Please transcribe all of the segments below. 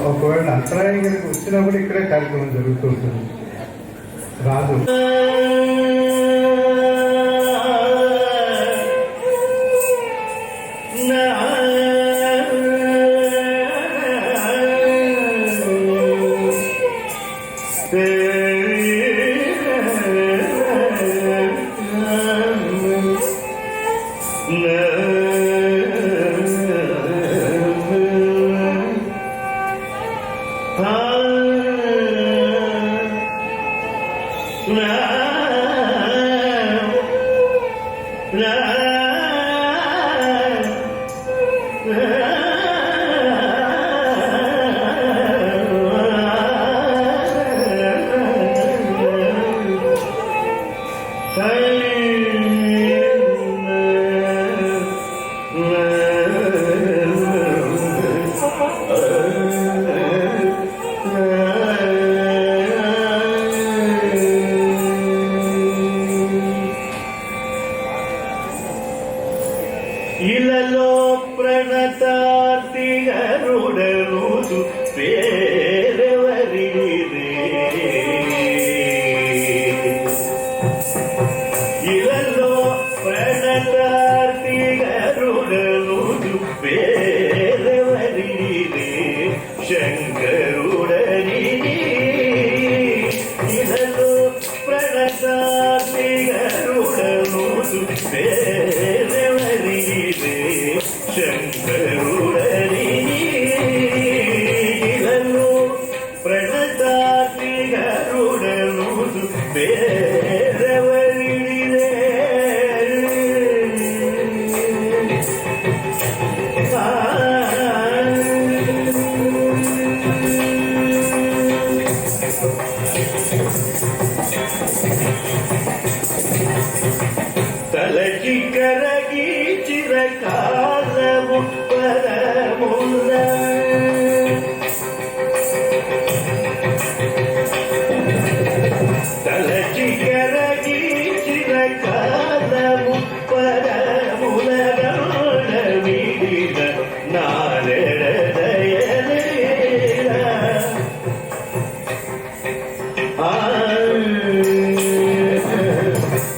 ఒకవేళ అంతరాయం కనుక వచ్చినా కూడా ఇక్కడే కార్యక్రమం జరుగుతూ ఉంటుంది. రాదు ఇలలో ప్రణతార్తి అరుడరుడు పేరెవరిదే ఇలలో ప్రణతార్తి అరుడరుడు పేరెవరిదే శంకరుడని ఇలలో ప్రణతార్తి అరుడరుడు పేరెవరిదే శంకరుడని ఇలలో ప్రణతార్తి అరుడరుడు పేరెవరిదే తలకి కరగి చిరకాలము పరముల తలకి కరగి చిరకాలము పరముల విడిన నారెడదయలేరా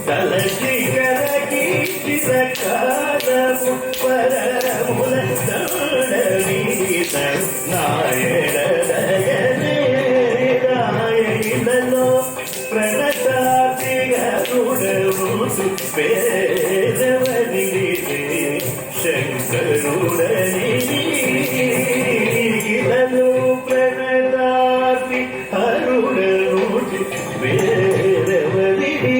తలకి కరగి చిరకాలము పరముల విడిన నారెడదయలేరా ఇలలో ప్రణతార్తి అరుడరుడు పేరెవరిదే శంకరుడని ఇలలో ప్రణతార్తి అరుడరుడు పేరెవరిదే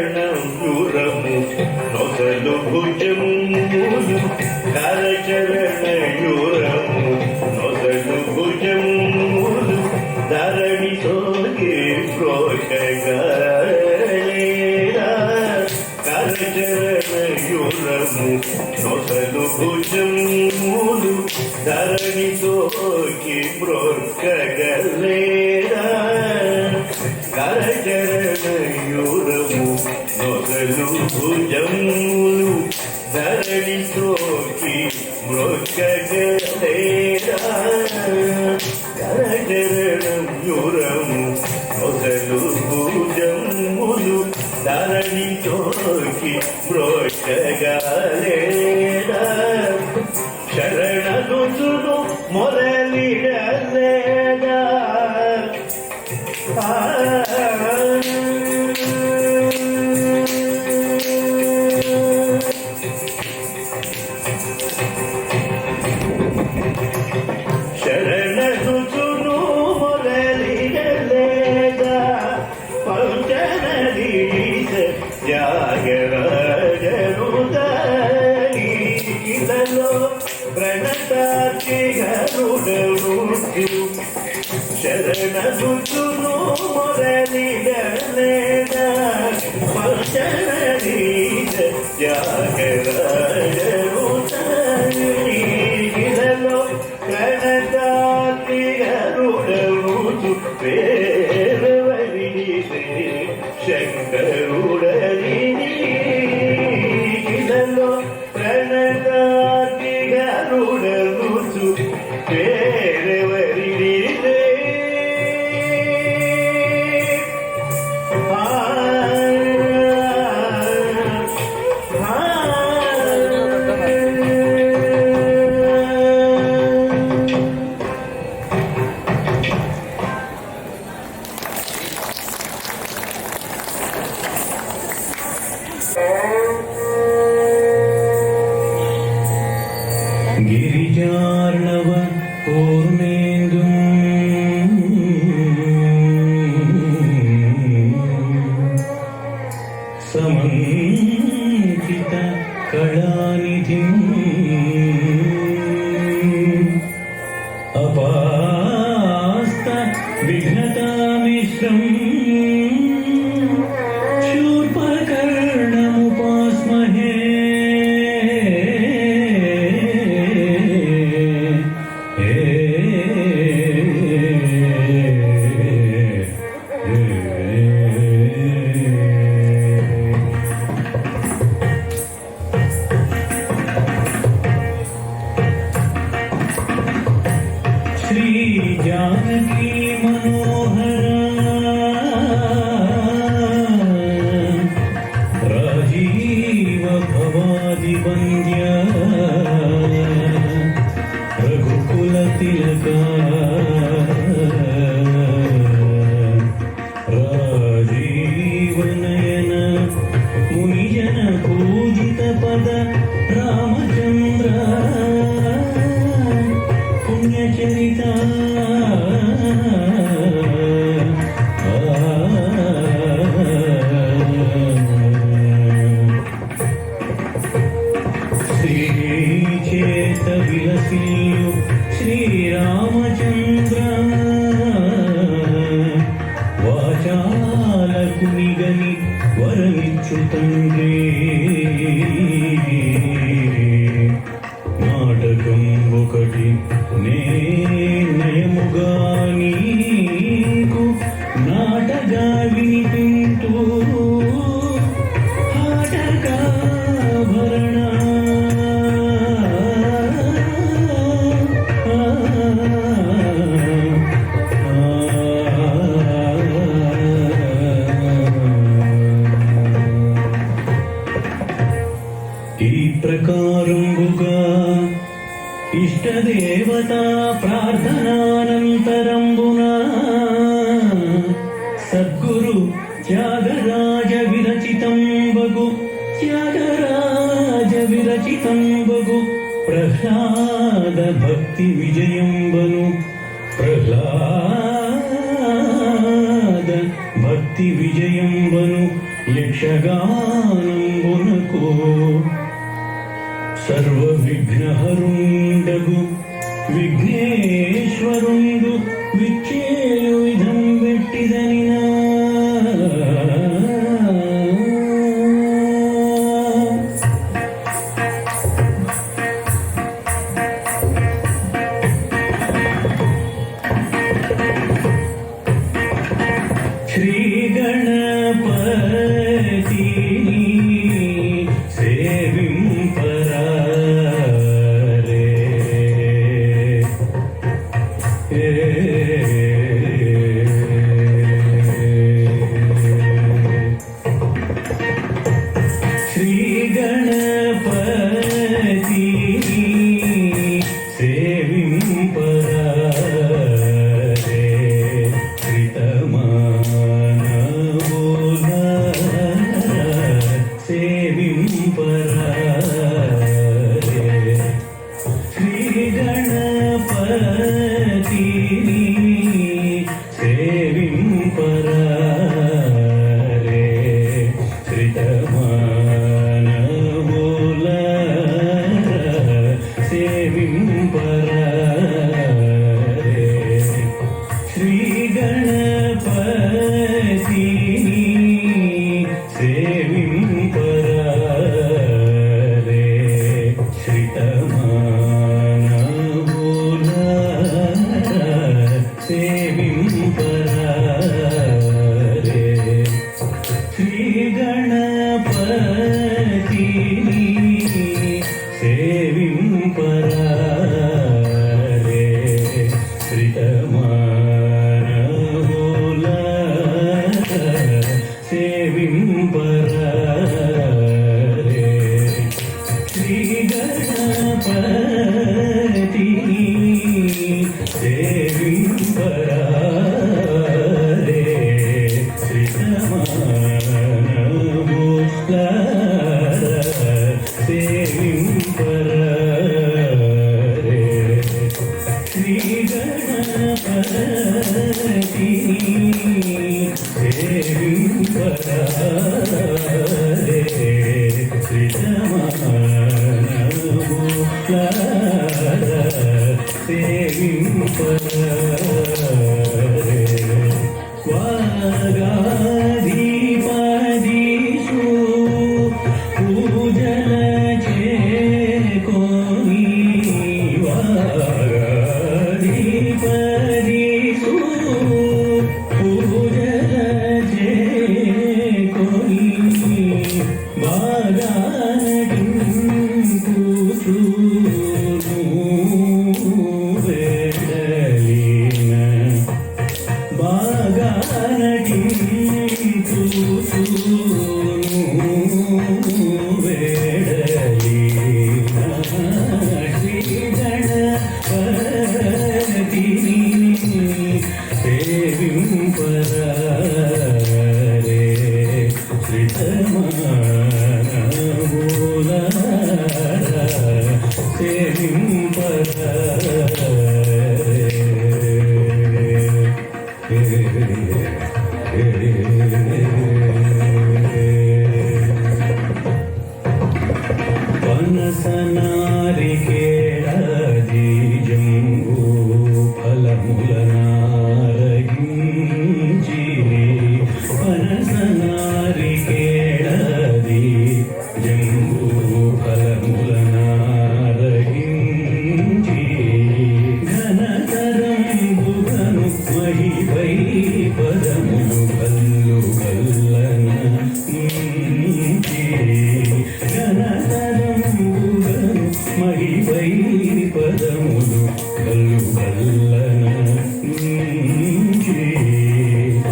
కరచరణయురము నొసలు భుజములు కరచరణయురము నొసలు భుజములు ధరణి సోగి ప్రోషగలేరా కరచరణయురము నొసలు భుజములు ధరణి సోగి ప్రోషగలేరా కరచరణయురము నొసలు భుజములు ధరణి సోకి మృగగలేరా కరచరణయురము నొసలు భుజములు ధరణి సోకి మృగగలేరా శరణుచును మొదలిడలేదా శరణుచును మొదలిడలేదా పంచనదీశ త్యాగరాజనుదని ఇలలో ప్రణతార్తి గరుడరుడు శరణుచును మొదలిడలేదా పంచనదీశ త్యాగరాజనుదని ఇలలో ప్రణతార్తి गिरिजार्णव पूर्णेन्दुम् समन्वित कलानिधिम् अपास्त विघ्नतामिश्रम् शूर्पकर्णमुपास्महे श्री जानकी मनोहर राजीव भवादि वन्द्य रघुकुल तिलक राजीव नयन मुनिजन पूजित पद रामचंद्र पुण्यचरिता श्रीचेत विलसिल्लु श्रीरामचंद्र वाचालकुनिगनि वरमिच्चु तंड्रे నాటకం ఒకటి నయముగా నీకు నాటగా వినిపింటూ హాటకాభరణ ఈ ప్రకారంబుగా ఇష్టదేవతా ప్రార్థనానంతరంబున సద్గురు త్యాగరాజ విరచితంబగు ప్రహ్లాద భక్తి విజయంబను యక్షగానంబునకు సర్వ విఘ్నహరుండగు విఘ్నేశ్వరుండు విచ్చేయు విధం వెట్టిదనినా శ్రీ గణపతిని సేవింపరారే శ్రీ గణపతిని సేవింపరారే సేవింపరారే శ్రీ గణపతిని సేవింపరారే శ్రితమానవుల సేవింపరారే శ్రీ గణపతిని సేవింపరారే శ్రితమానవుల సేవింపరారే శ్రీ గణపతిని సేవింపరారే వాగాధిపదిషు పూజల చేకోని వాగాధిపదిషు పూజల చేకోని బాగా నటింపుచు వేడలిన బాగా నటింపుచు వేడలిన శ్రీ గణపతిని సేవింపరే శ్రీతమానమూల పనసనారికేళీ జంబూ ఫలములనారగించి పనసనారికేళీ జంబూ ఫలములనారగించి ఘనతరంబుగను మహివై పదములు కల్లు కల్లన ఘనతరంబుగను మహివై పదములు కల్లు కల్లన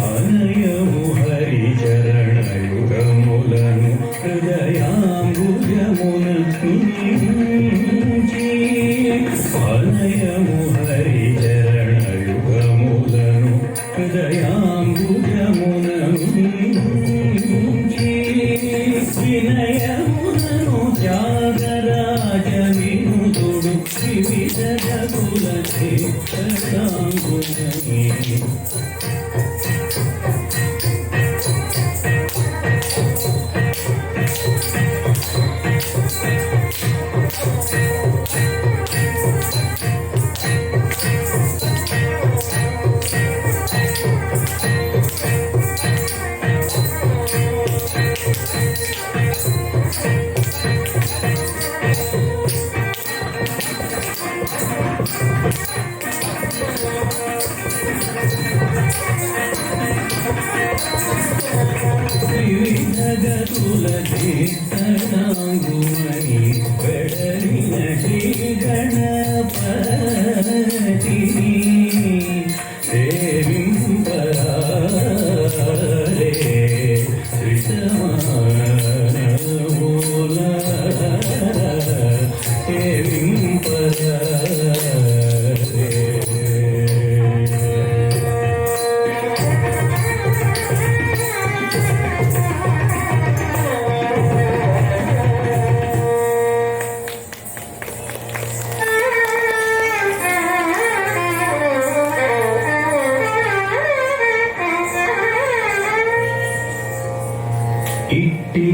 అనయము హరిచరణయుగములను హృదయాంబుజమున అనయము హరిచరణయుగములను హృదయాంబుజమున వినయమునను త్యాగరాజ వినుతుడు వివిధ జగుల చిత్తాంగుని వివిధగతుల చిత్తనాంగుమని వెడలిన శ్రీ గణపతిని సేవింపరే శ్రీతమానమూల ఇట్టి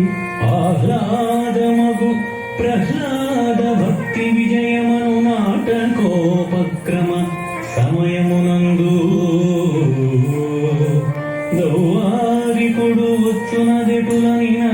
ఆహ్లాదమగు ప్రహ్లాద భక్తి విజయమను నాటకోపక్రమ సమయమునందు దౌవారికుడు వచ్చునదెటులనినా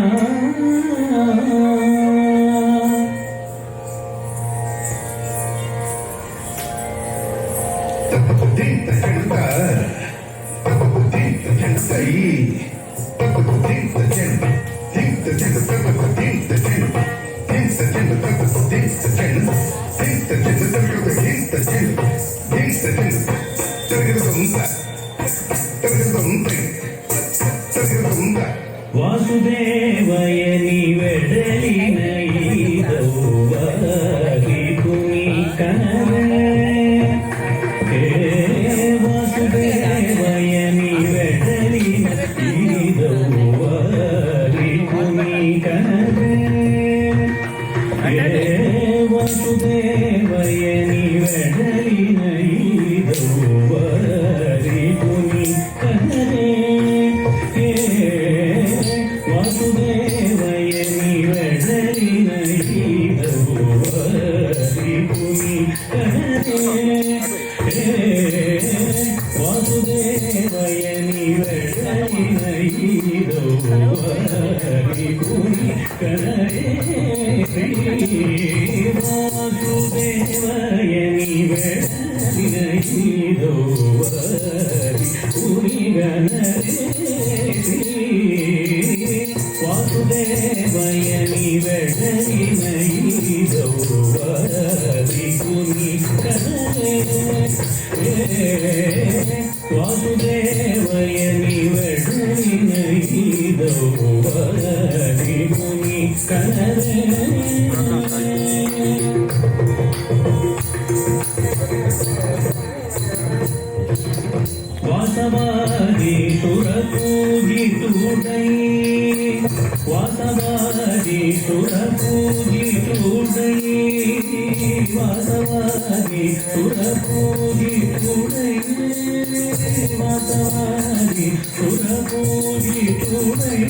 వాసుదేవయని వెడలిన ఈదౌవారికుని కనరే వాసుదేవయని వెడలిన ఈదౌవారికుని కనరే వాసుదేవయని వెడలిన ఈదౌవారికుని కనరే వాసుదేవయని వెడలినైదోవరి కుని కనరే వాసుదేవయని వెడలినైదోవరి కుని గనరే వాసుదేవయని వెడలినైదోవరి కుని కనరే వాసుదేవయని వెడలినైదోవరి కుని కనరే వాసవాది సురపూజితుడై వాసవాది సురపూజితుడై వాసవాది సురపూజితుడై వాసవాది సురపూజితుడై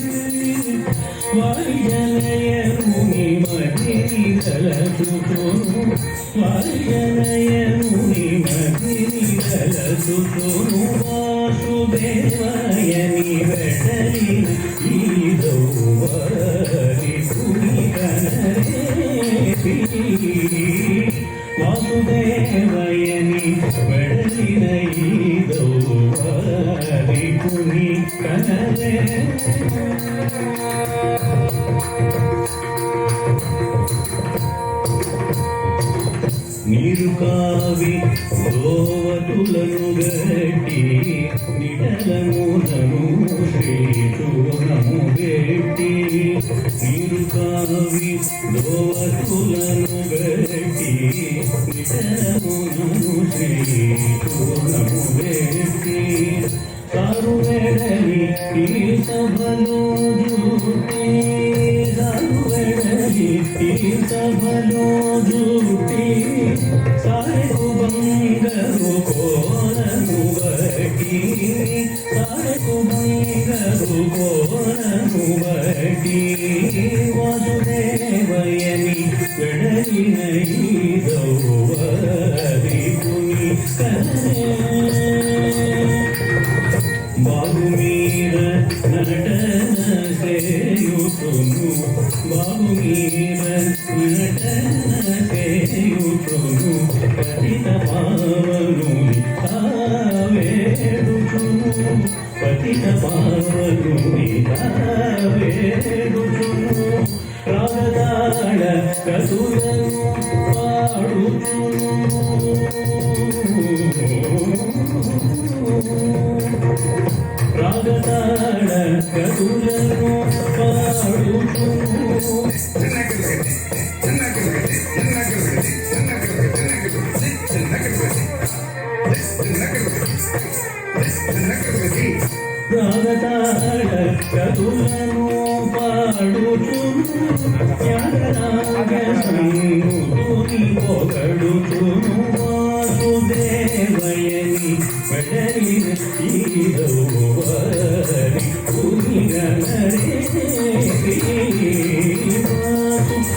వాయుజనయముని మదిని తలచుతోను వాయుజనయముని మదిని తలచుతోను వాసుదేవయని వెడలిన ఈదోవరి కుని కనరే వాసుదేవయని వెడలిన ఈదోవరి కుని కనరే నీరు కావి గోవతులను గట్టి నిడలమునను శ్రీచూర్ణము గట్టి నీరు కావి గోవతులను గట్టి నిడలమునను శ్రీచూర్ణము గట్టి సారు వెడలి ఈ సభలో జూటే సారు వెడలి ఈ సభలో జూటే సారెకు బంగరు కోరను బట్టి సారెకు బంగరు కోరను బట్టి వాసుదేవయని వెడలినైదోవరి కుని కనరే బాగు మీద నటన సేయుతును బాగు మీద నటన సేయుతును పతిత పావనుని తావేడుచును పతిత పావనుని తావేడుచును రాగదాళ కసులను పాడుచును రాగతాళ కసులను పాడుచును రాగతాళ కసులను పాడుచును జ్ఞానరాగ సంగుతుని పొగడుచును వాసుదేవయని వెడలిన ఈదోవరి కుని కనరే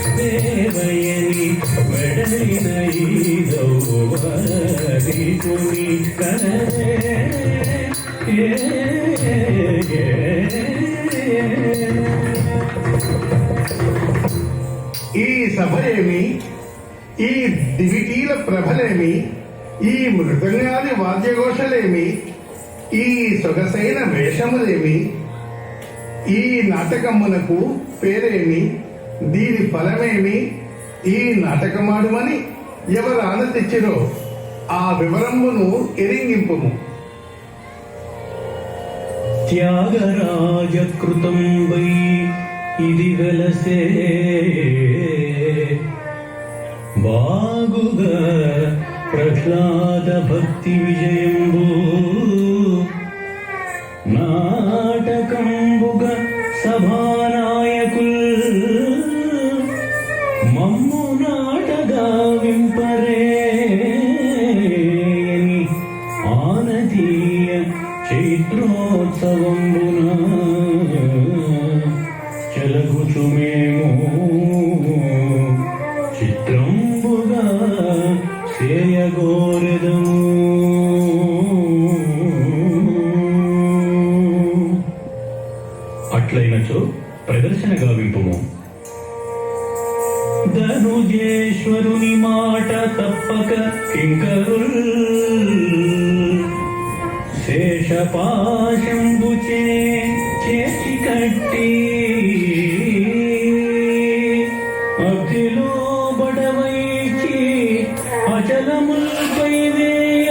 వాసుదేవయని వెడలిన ఈదోవరి కుని కనరే ఈ సభలేమి, ఈ దివిటీల ప్రభలేమి, ఈ మృదంగాది వాద్యఘోషలేమి, ఈ సొగసైన వేషములేమి, ఈ నాటకమునకు పేరేమి, దీని ఫలమేమి, ఈ నాటకమాడుమని ఎవరు ఆనందించిరో ఆ వివరమును ఎరింగింపుము. త్యాగరాజకృతం వై ఇది వెలసే బాగుగా ప్రహ్లాద భక్తి విజయంబు నాటకంబుగా సభానాయకుల్ మమ్ము నాటగా వింపరే ఆనతీయ చైత్రోత్సవంబున చలగుచుమేమో చిత్రంబుగా చేయగోరెదము అట్లయినచో ప్రదర్శన గావింపుము. ధనుజేశ్వరుని మాట తప్పక కింకరుల్ శేషపాశంబుచే చేసి కట్టి అఖిలో బడవైచి అచలముల్పై వేయ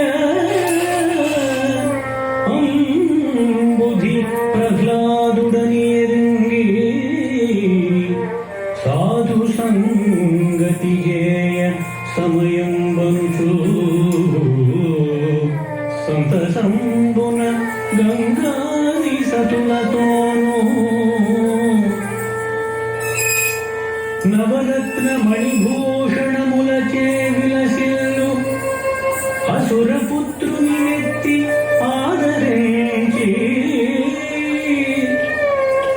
అంబుధి ప్రహ్లాదుడని ఎరింగి సాధు సంగతి గేయ సమయం బనుచు సంతసంబున గంగాది సతులతోనూ నవరత్న మణిభూషణములచే విలసిల్లు అసురపుత్రుని ఎత్తి ఆదరించి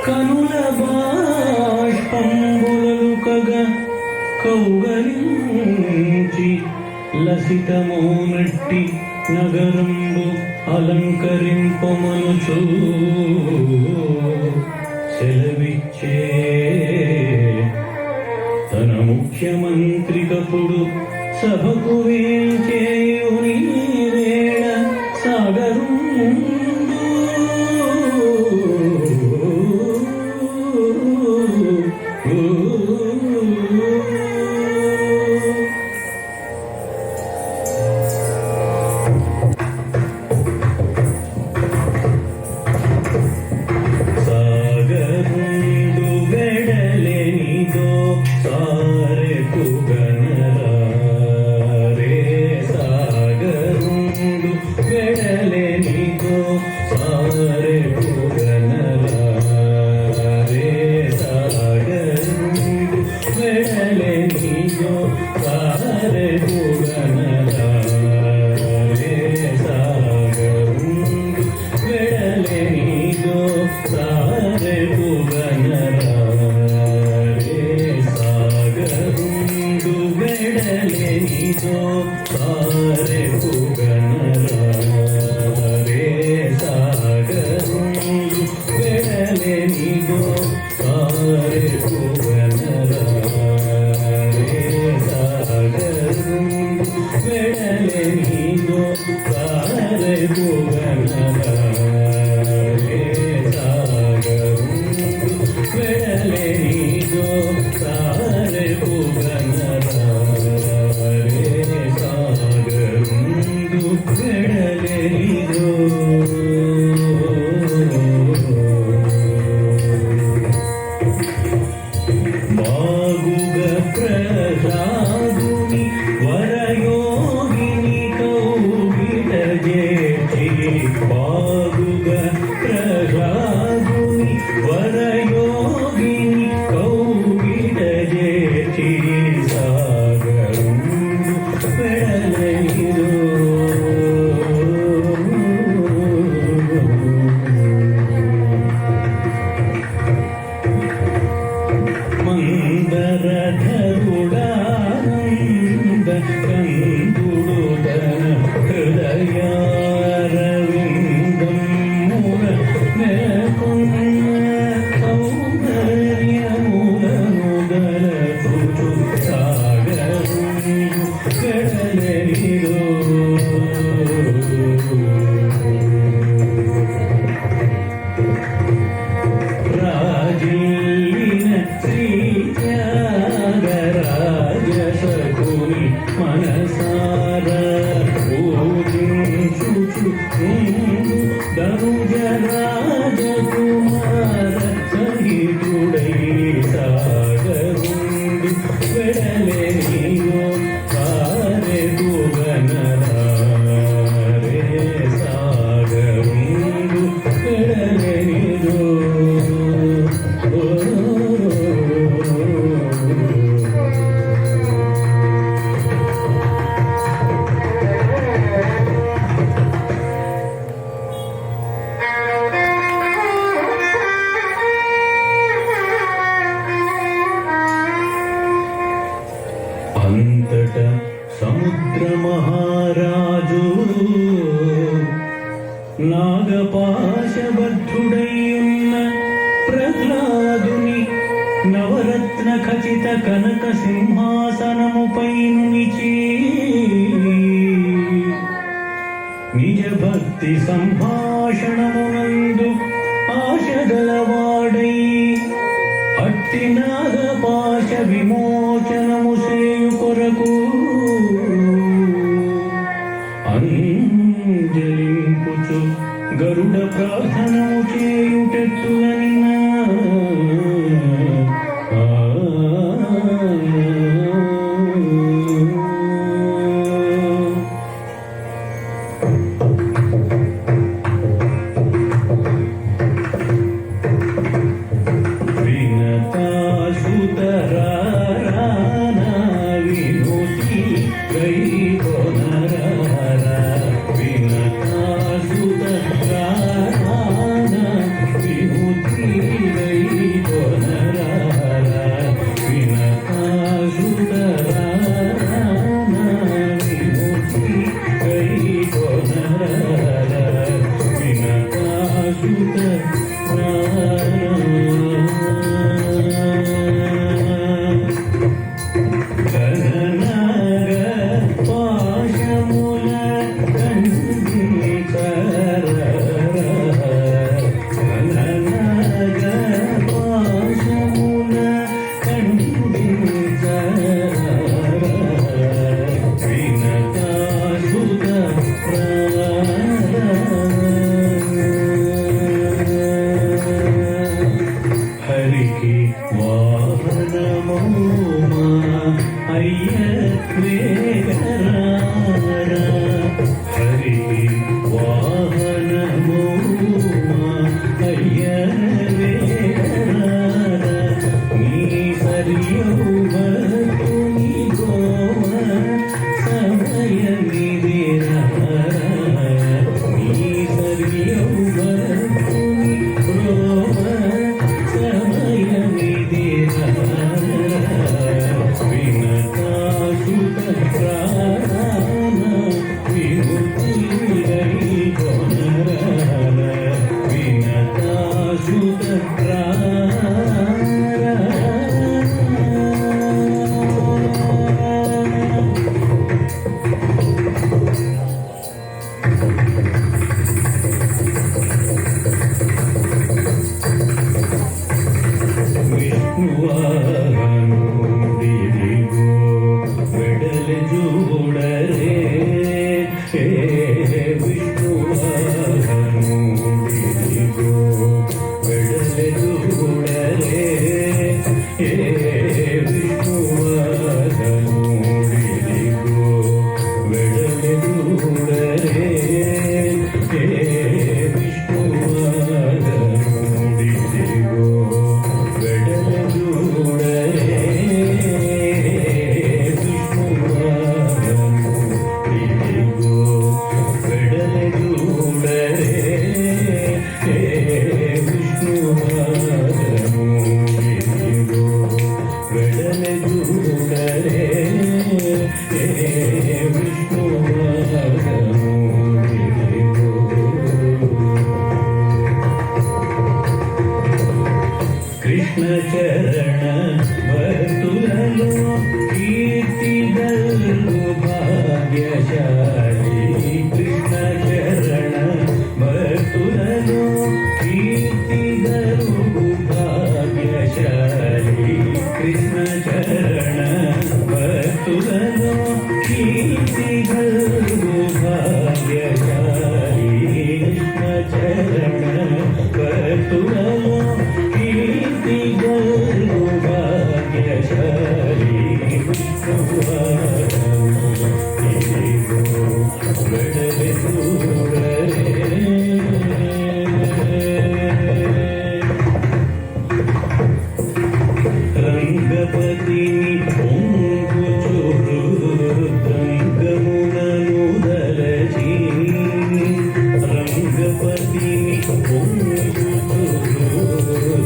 కనుల బాష్పంబులలు కగ కౌగలించి లసితమో నట్టి నగరంబు అలంకరింపమనుచు సెలవిచ్చే తన ముఖ్యమంత్రికపుడు సభకు వేచేయుని వేళ సాగరుండు సాగరుండు వెడలెనిదో సారె పుగనరే సాగరుండు వెడలెనిదో సారె పుగనరే సాగరుండు వెడలెనిదో సారె పుగనరే సాగరుండు వెడలెనిదో సారె పుగనరే సాగరుండు వెడలెనిదో సారె పుగనరే సాగరుండు వెడలెనిదో సారె పుగనరే సాగరుండు వెడలెనిదో సారె పుగనరే సాగరుండు వెడలెనిదో సారె పుగనరే సాగరుండు వెడలెనిదో బాగుగ ప్రసాదుని వరయోగిని కౌగిట చేర్చి బాగుగ ప్రసాదుని వరయోగిని కౌగిట చేర్చి సాగరుండు వెడలెనిదో మందరధరుడానంద కందుడు తన హృదయారవిందం ముర నెలకొన్న సౌందర్యములను దలచుచు సాగరుండు వెడలెనిదో రాజిల్లిన శ్రీత్యాగరాజసకుని మనసార పూజించుచు ధనుజ రాజకుమార సహితుడై సాగరుండు వెడలెనిదో సారె పుగనరే సాగరుండు వెడలెనిదో గరుడ ప్రార్థనము చేయుటెత్తులనినా కృష్ణ చరణ భక్తులలో కీర్తిగల్గు భాగ్యశాలి కృష్ణ చరణ భక్తులలో కీర్తిగల్గు భాగ్యశాలి కృష్ణ చరణ భక్తులలో కీర్తిగల్గు భాగ్యశాలి కృష్ణ చరణ భక్తులలో రంగపతిని పొంగుచురు రంగమునను దలచి రంగపతిని పొంగుచురు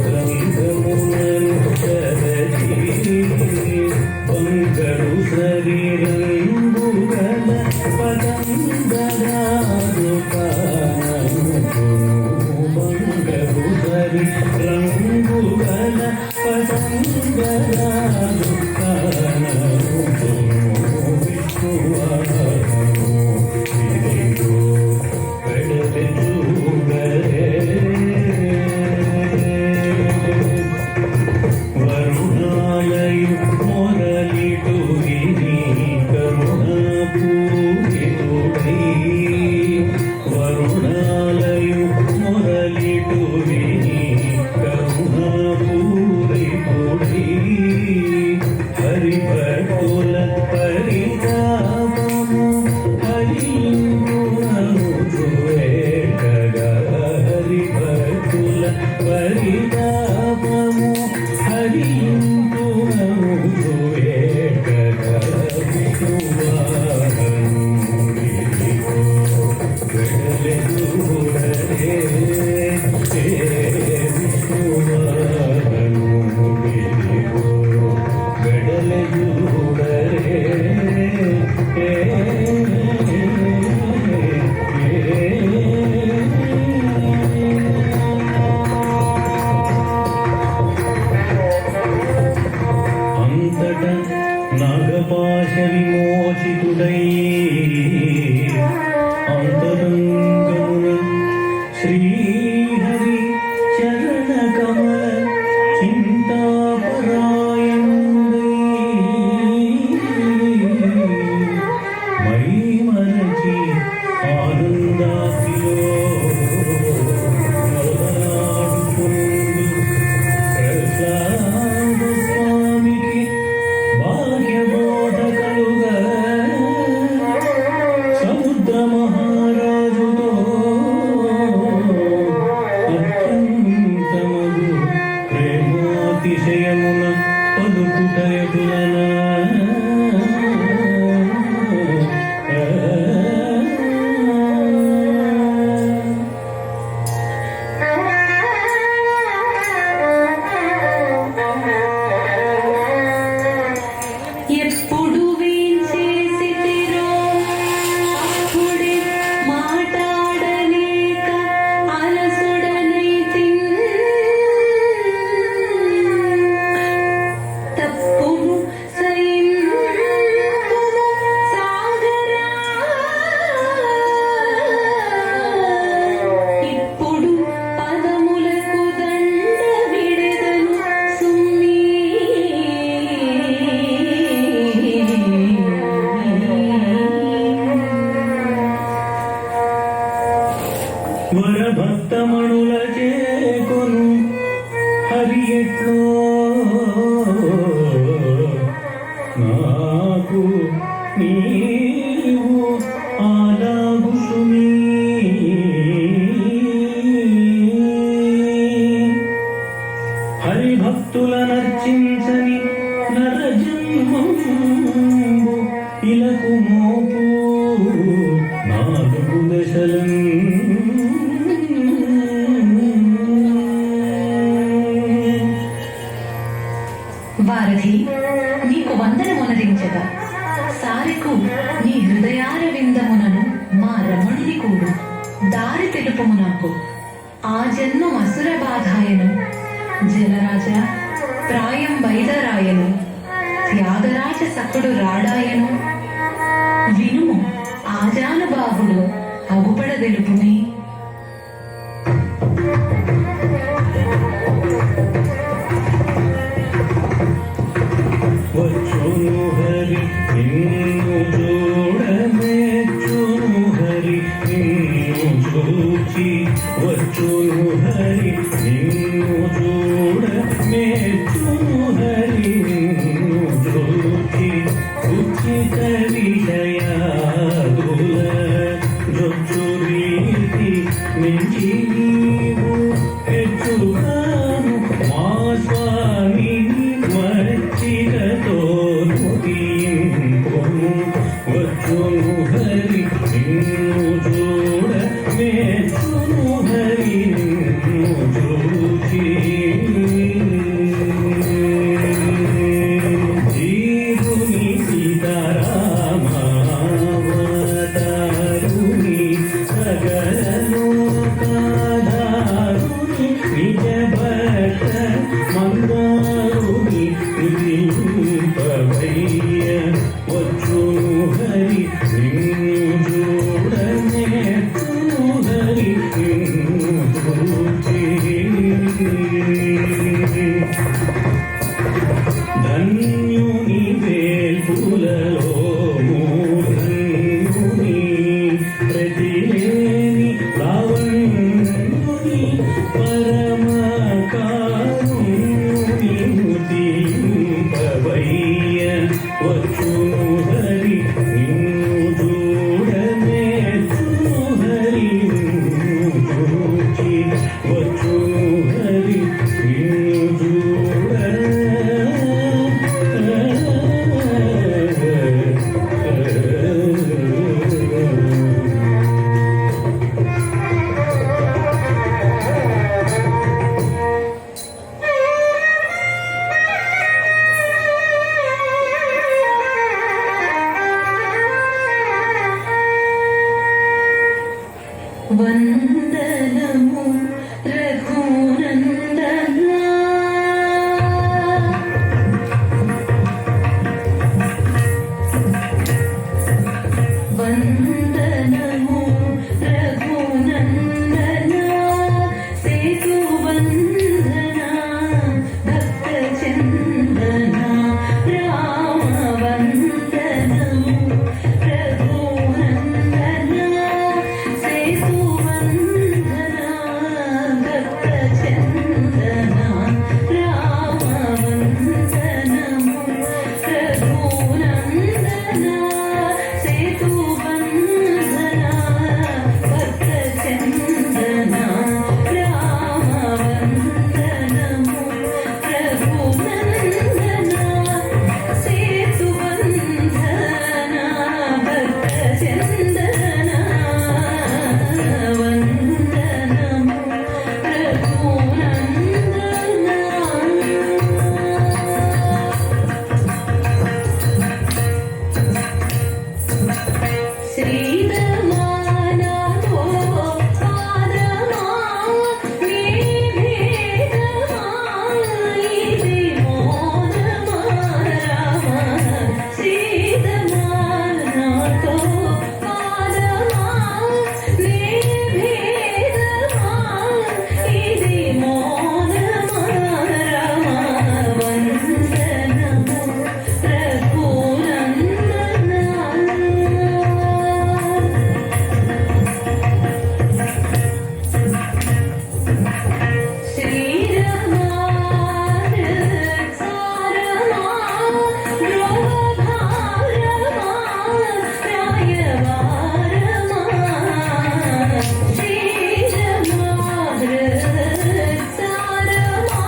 రంగమునను దలచి పంకడు శరీరంబుగల పదంబరాలు పంకడు శరీరంబుగల పదంబరాలు వరుణాలయు మొదలిటు కరుణ పూరితుడై వరుణ హరియుంగునముచు వేటగా హరిభక్తుల పరితాపము హరియుంగునముచు వేటగా విష్ణువాహనుడిదిగో వెడలెదురుడరే విష్ణువాహనుడిదిగో వెడలెదురుడరే అంతట నాగపాశ విమోచితుడై అంతరంగమున శ్రీహరి చరణ కమల చింతాపరాయణుడై మై మరచి ఆనందాసిలో నవనాడుకుందు ప్రసాద స్వామికి భాగ్యబోధకలుగా సముద్ర మహారాజుతో అత్యంతమగు ప్రేమాతిశయమున పలుకుటయటులనా ఎప్పుడు వీచేసితిరో అప్పుడే మాట్లాడలేక అలసుడనైతిన్ తప్పును సయింపుము సాగరా ఇప్పుడు పదములకు దండ విడెదను సుమ్మీ వరభక్తమణుల చేకొను హరి ఎట్లో నాకు నీవు ఆలాగు సుమీ హరిభక్తుల నర్చించని నరజన్మంబు ఇలకు మోపు నాలుగు దశలం వారధి నీకు వందనమునరించగా సారెకు నీ హృదయారవిందమునను మా రమణుని కూడు దారి తెలుపుము నాకు ఆ జన్మం అసుర బాధాయను జలరాజ ప్రాయం వైదరాయను త్యాగరాజ సకుడు రాడాయను వినుము ఆజానుబాహుడు అగుపడ తెలుపుని వచ్చును హరి నిన్ను చూడమెచ్చును హరి నిన్ను చూచి వచ్చును హరి నిన్ను చూడమెచ్చును హరి నిన్ను చూచి ఉచిత విషయాదుల జొచ్చు రీతి వందనము రఘునందన సేతువందన భక్త చందన రామ వందనము రఘునందన సేతువందన భక్త చందన రామ వందనము రఘునందన సేతువందన భక్త చందన రామ వందనము రఘునందన సేతువందన భక్త చందన వందనము శ్రీరమానాథో పాదమా నీ భేదమా ఇది మోదమా రామ శ్రీరమానాథో పాదమా నీ భేదమా ఇది మోదమా రామ వందనము రఘునందన శ్రీరమాన సారమా ద్రోవభారమా రాయవారమా శ్రీరమాన సారమా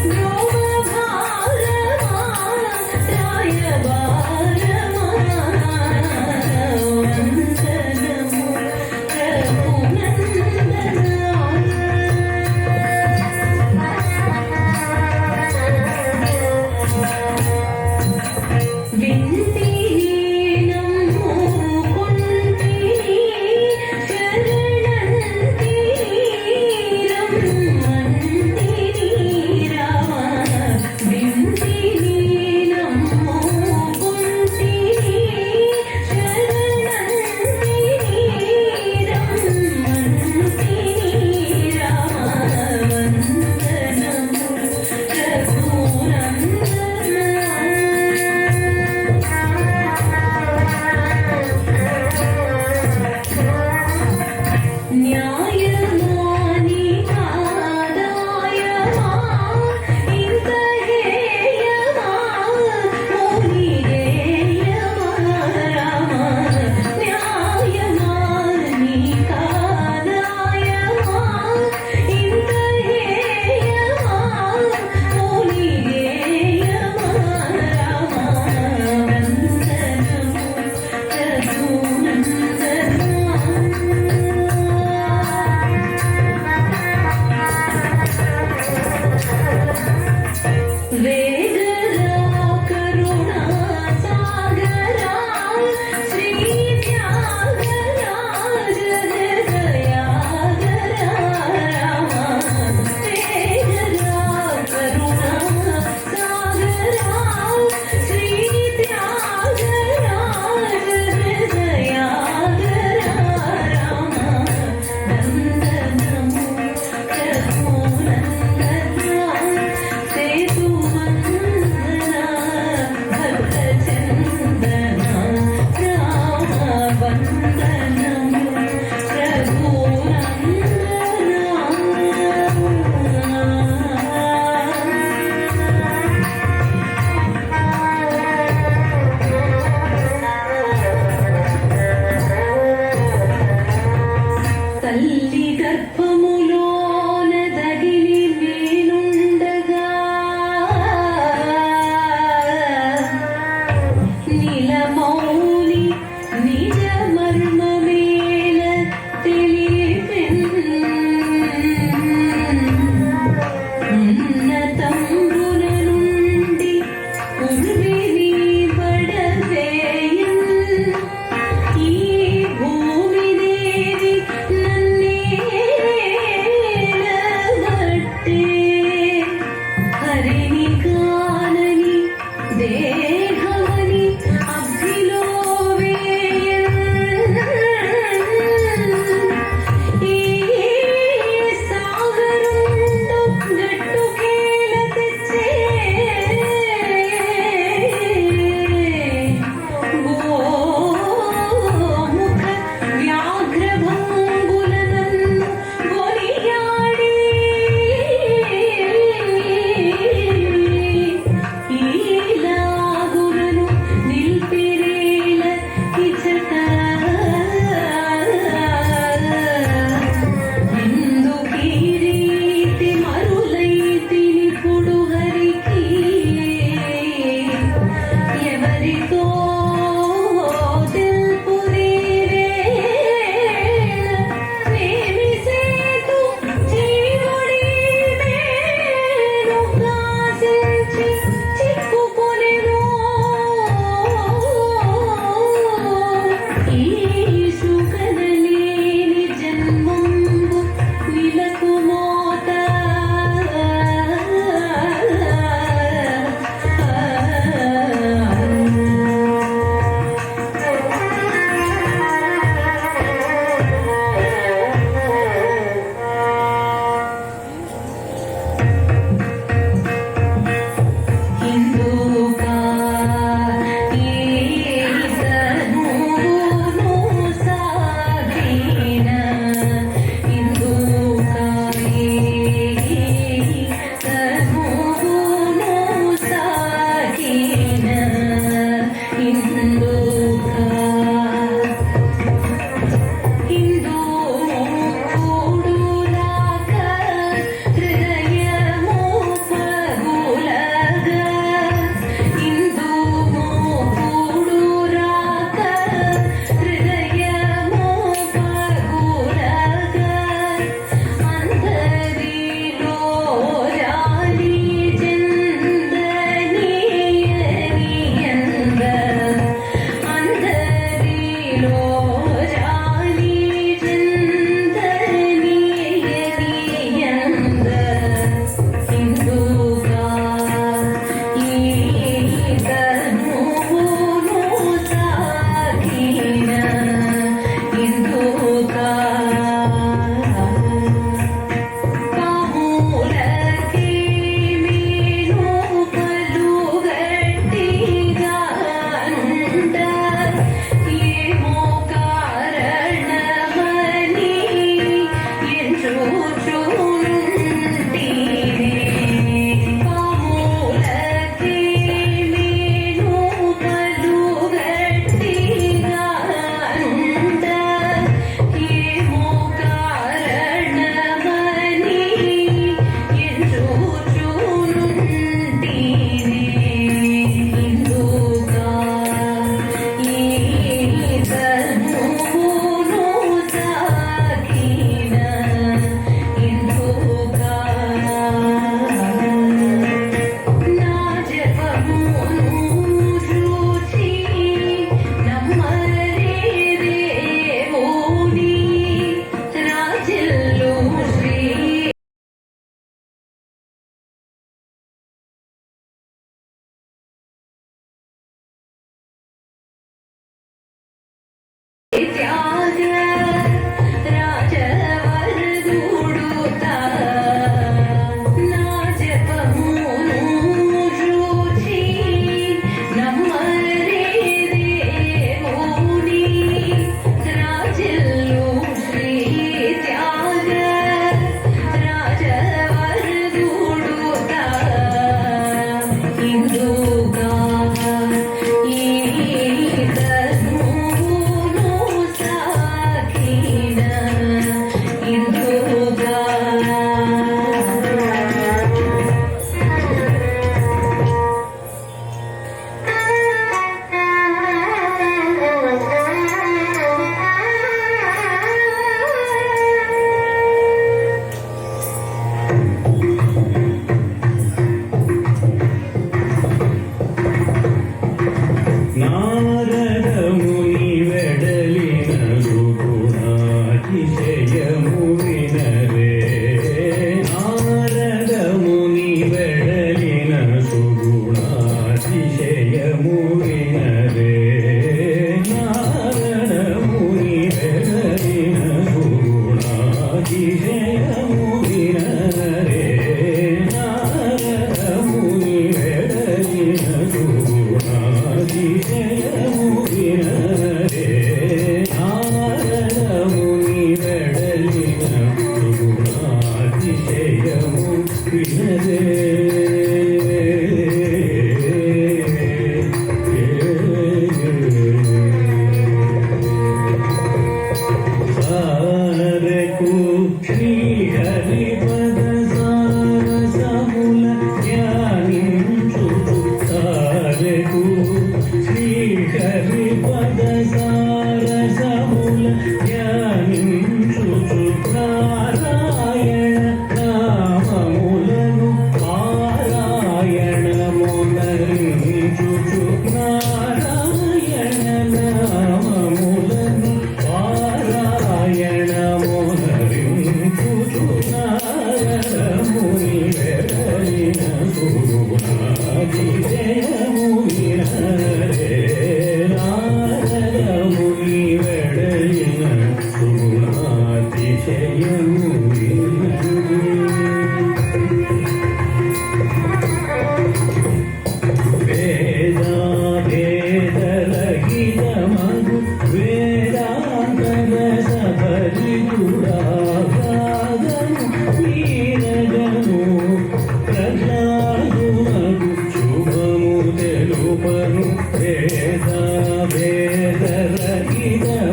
ద్రోవభారమా రాయవారమా వందనము వింటిని నమ్ముకుంటిని శరణంటిని రమ్మంటిని రామ వింటిని నమ్ముకుంటిని శరణంటిని రమ్మంటిని రామ వందనము న్యాయమాని కాదాయమా ఇంత హేయమా మోహియేయమా రామ న్యాయమాని కాదాయమా ఇంత హేయమా మోహియేయమా రామ వందనము వేదరా కరుణా సాగరా శ్రీ త్యాగరా జగదయాగరా రామ వేదరా కరుణా సాగరా శ్రీ త్యాగరా జగదయాగరా రామ వందనము రఘునందన సేతువందన భక్త చందన రామ వందనము తల్లి గర్భములోన దగిలి నేనుండగా నీలమౌలి నిజ మర్మమేల తెలిపెన్ ఉన్నతంబుల నుండి ఉర్విని బడవేయన్ ఈ భూమి దేవి నన్నే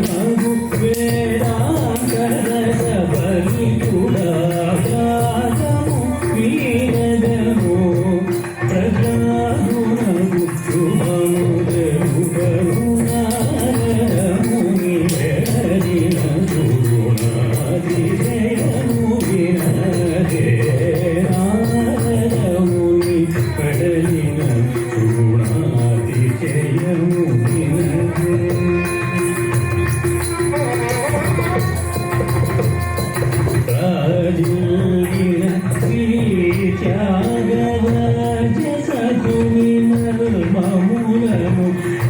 మగు వేదాంకరస బలికుడాము వీరదము ప్రజాగుణము శుభము దేవుడముని వెడలిన సుగుణాదిశయము వినదే నారదముని వెడలిన సుగుణాదిశయము వినదే రాజులిన శ్రీ త్యాగరాజ సగుని మర్మములను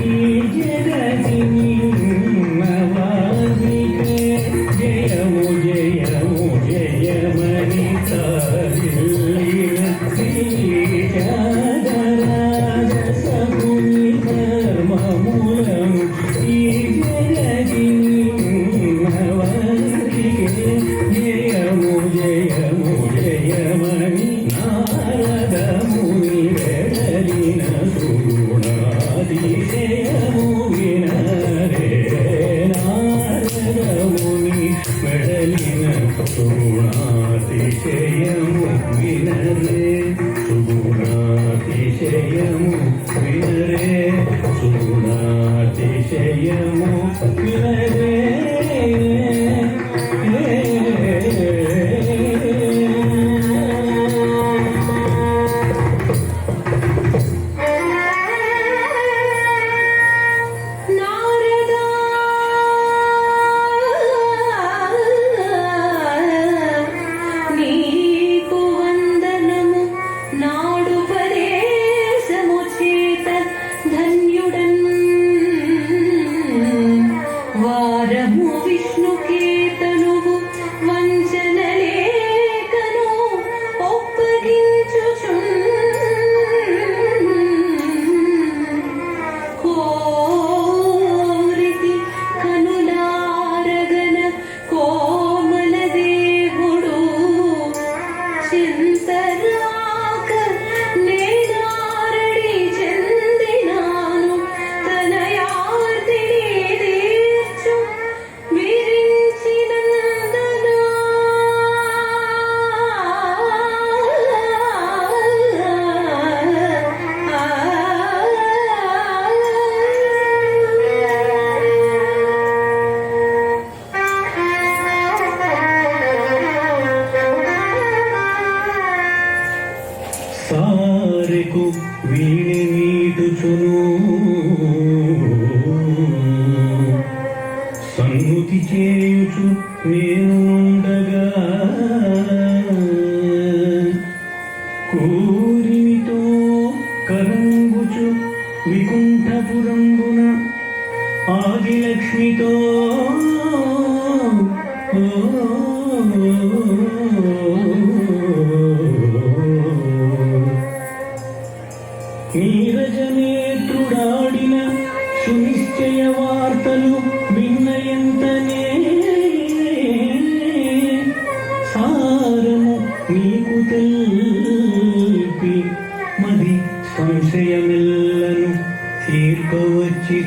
ఈ జగతిని నవాదికే జయము జయము జయమని తారిల్లిన శ్రీ త్యాగరాజ సగుని మర్మములను ఈ జగతిని నవాదికే జయము జయము జయమని నారదముని వెడలిన సుగుణాదిశయము వినరే నారదముని వెడలిన సుగుణాతిశయము వినరే సుగుణాతిశయము వినరే సుగుణాతిశయము వినరే నారదా నీకు వందనము నాడు పరేశము చేత ధన్యుడన్ వారము విష్ణుకేతనువు వంచన లేఖను కోరితి కనులారగన కోమల దేవుడు చింతరాక నేనారడి చెందినాను తనయార్తిని తీర్చు విరించినందనా సారెకు వీణి నీటుచును సన్నుతి చేయుచు నేను ఉండగా కూరిమితో కరంగుచు వికుంఠపురంబున ఆదిలక్ష్మితో నీరజనేత్రుడాడిన సునిశ్చయ వార్తలు విన్నయంతనే సారము నీకు తెల్పి మది సంశయమెల్లను తీర్పవచ్చి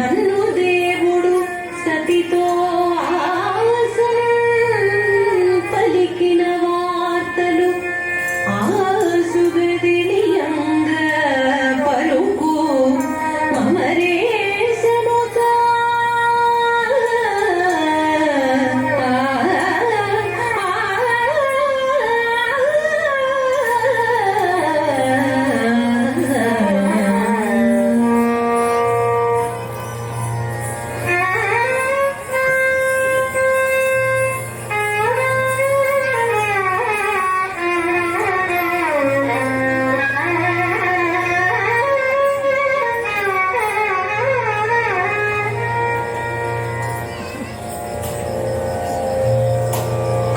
నన్ను దేవుడు సతితో ఆసనం పలికిన వార్తలు ఆసుగదిలియంగ పలుకు మమరేశముగా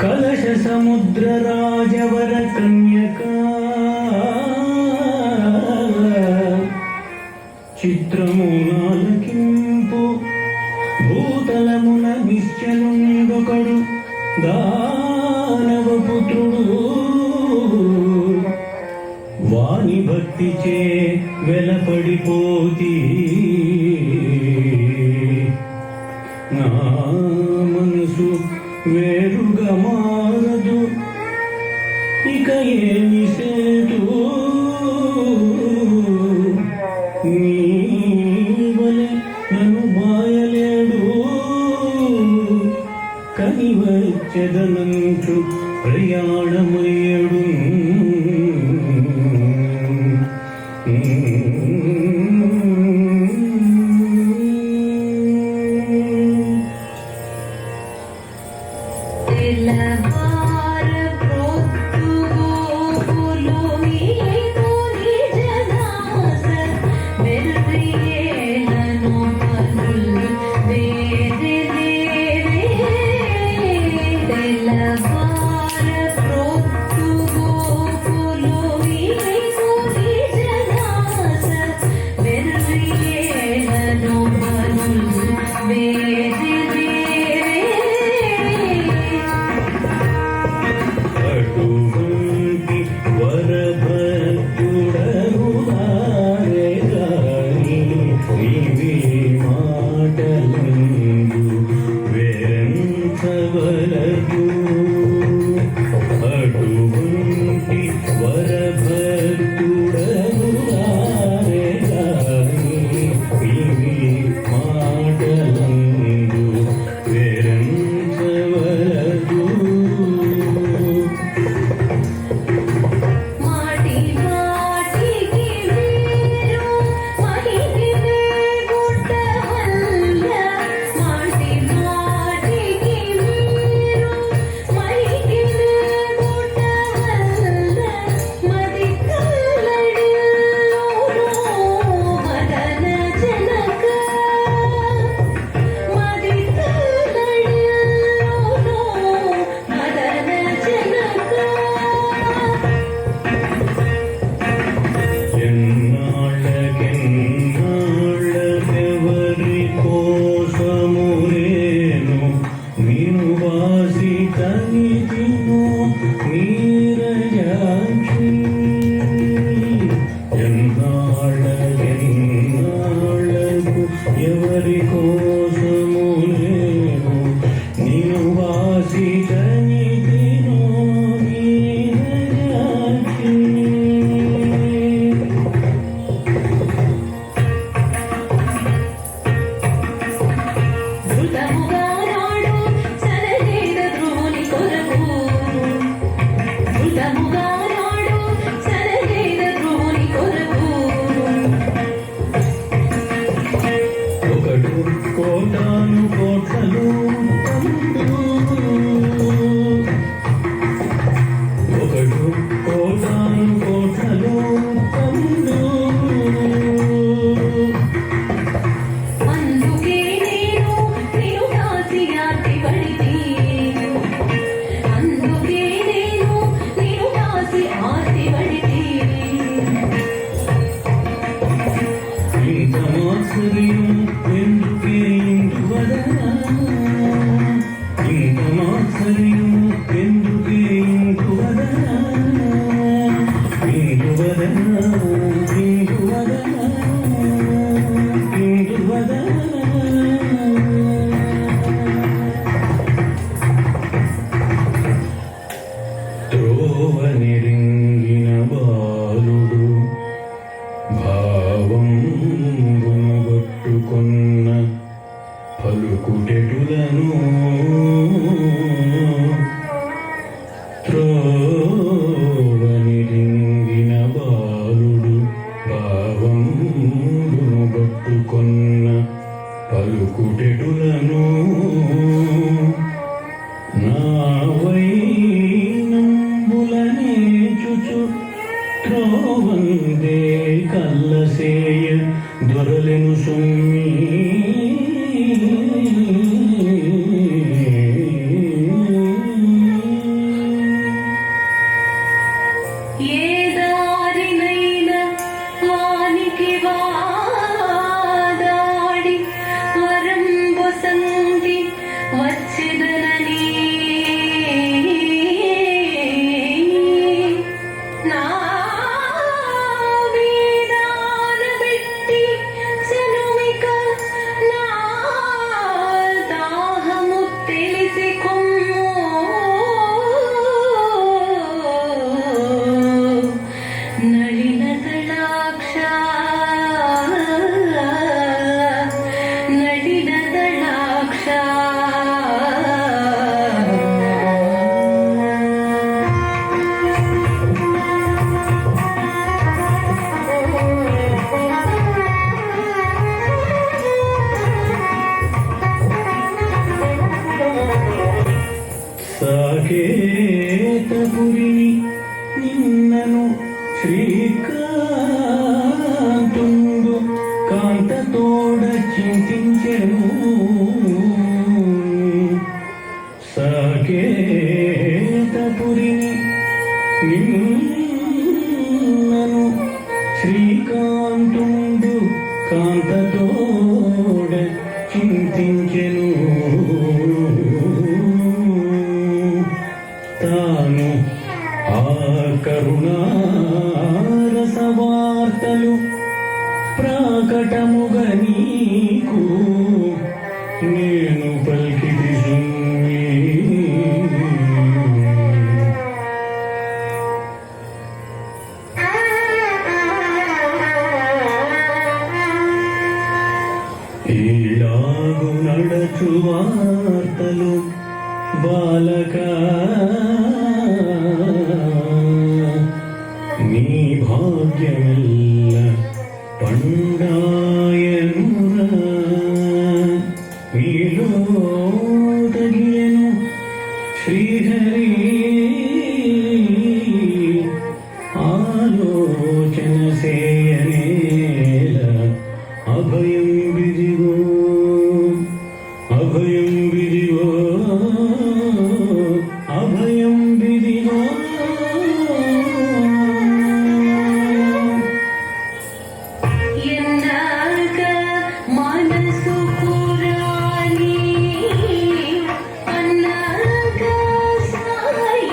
కలశ సముద్ర రాజవర కన్యక చిత్రమునాలకింపు భూతలమున నిశ్చలుండొకడు దానవపుత్రుడు వాని భక్తిచే వెలపడిపోతీ నా మనసు వేరుగా మారదు ఇక ఏమి సేటు నీవలె నన్ను మాయలేడు కని వచ్చెదనంచు ప్రయాణమయ్యడు తెల్లవార ప్రొద్దుగోపులు మీతో నిజదాస వెర్రియేలను పనులు వేరే వేరే. తెల్లవార ప్రొద్దుగోపులు మీతో నిజదాస వెర్రియేలను పనులు వేరే వేరే. అటువంటి వరభద్రుడరువారే గాని ఇవి మాటలందు వేరంచవలదు. అటువంటి వరభద్రుడరువారే గాని ఇవి మాటలందు వేరంచవలదు. మాటి మాటికి మీరు మహిళే గుట్టవల్ల. మాటి మాటికి మీరు మహిళే గుట్టవల్ల. మది కల్లడిల్లోనూ మదన జనక. మది కల్లడిల్లోనూ మదన జనక. ఎన్నాళ్ళకెన్నాళ్ళకెవరి కోసములేను నేను వాసి తనితిను నీరజాక్షి. ఎన్నాళ్ళకెన్నాళ్ళకు ఎవరి కోసములేను నేను వాసి తనితిను నీరజాక్షి. ధృతముగా నాడు సరగేద ధ్రువుని కొరకు. ధృతముగా నాడు సరగేద ధ్రువుని కొరకు. ఒకడు కోటాను కోట్లను ఒకడు కోటాను కోట్లను అందుకే నేను నిన్ను దాసి ఆర్తి పడితి. అందుకే నేను నిన్ను దాసి ఆర్తి పడితి. ఇంత మాత్సర్యం ఎందుకే ఇందువలన త్రోవను త్రోవని రింగిన బాలుడు భావంబును పట్టుకొన్న పలుకుటెటులను నా వైనంబులనే చుచు త్రోవందే కల్లసేయ దొరలెను సుమ్మి ఏ దారినైనా వానికి వాదాడి వరం బొసంగి వచ్చెదనని నా వీణాన పెట్టి చనుమిక నా దాహము తెలిసి కొమ్ము నళిన దళాక్ష నళిన దళాక్ష సాకేతపురిని నిన్నను శ్రీకాంతుండు కాంతతోడ చింతించెను సాకేతపురిని నిన్నను శ్రీకాంతుండు కాంతతోడ చింతించెను తాను ఆ కరుణారసవార్తలు ప్రాకటముగా నీకు నేను పలికిది సుమ్మి ఈలాగు నడచు వార్తలు బాలక నీ భాగ్యమెల్ల పండాయనురా మీలో తగియను శ్రీహరి ఆలోచన సేయనేల అభయం బిదిగో అభయం బిదిగో అభయం బిదిగో ఎన్నాక మనసు పురాణి అన్నాక సాయి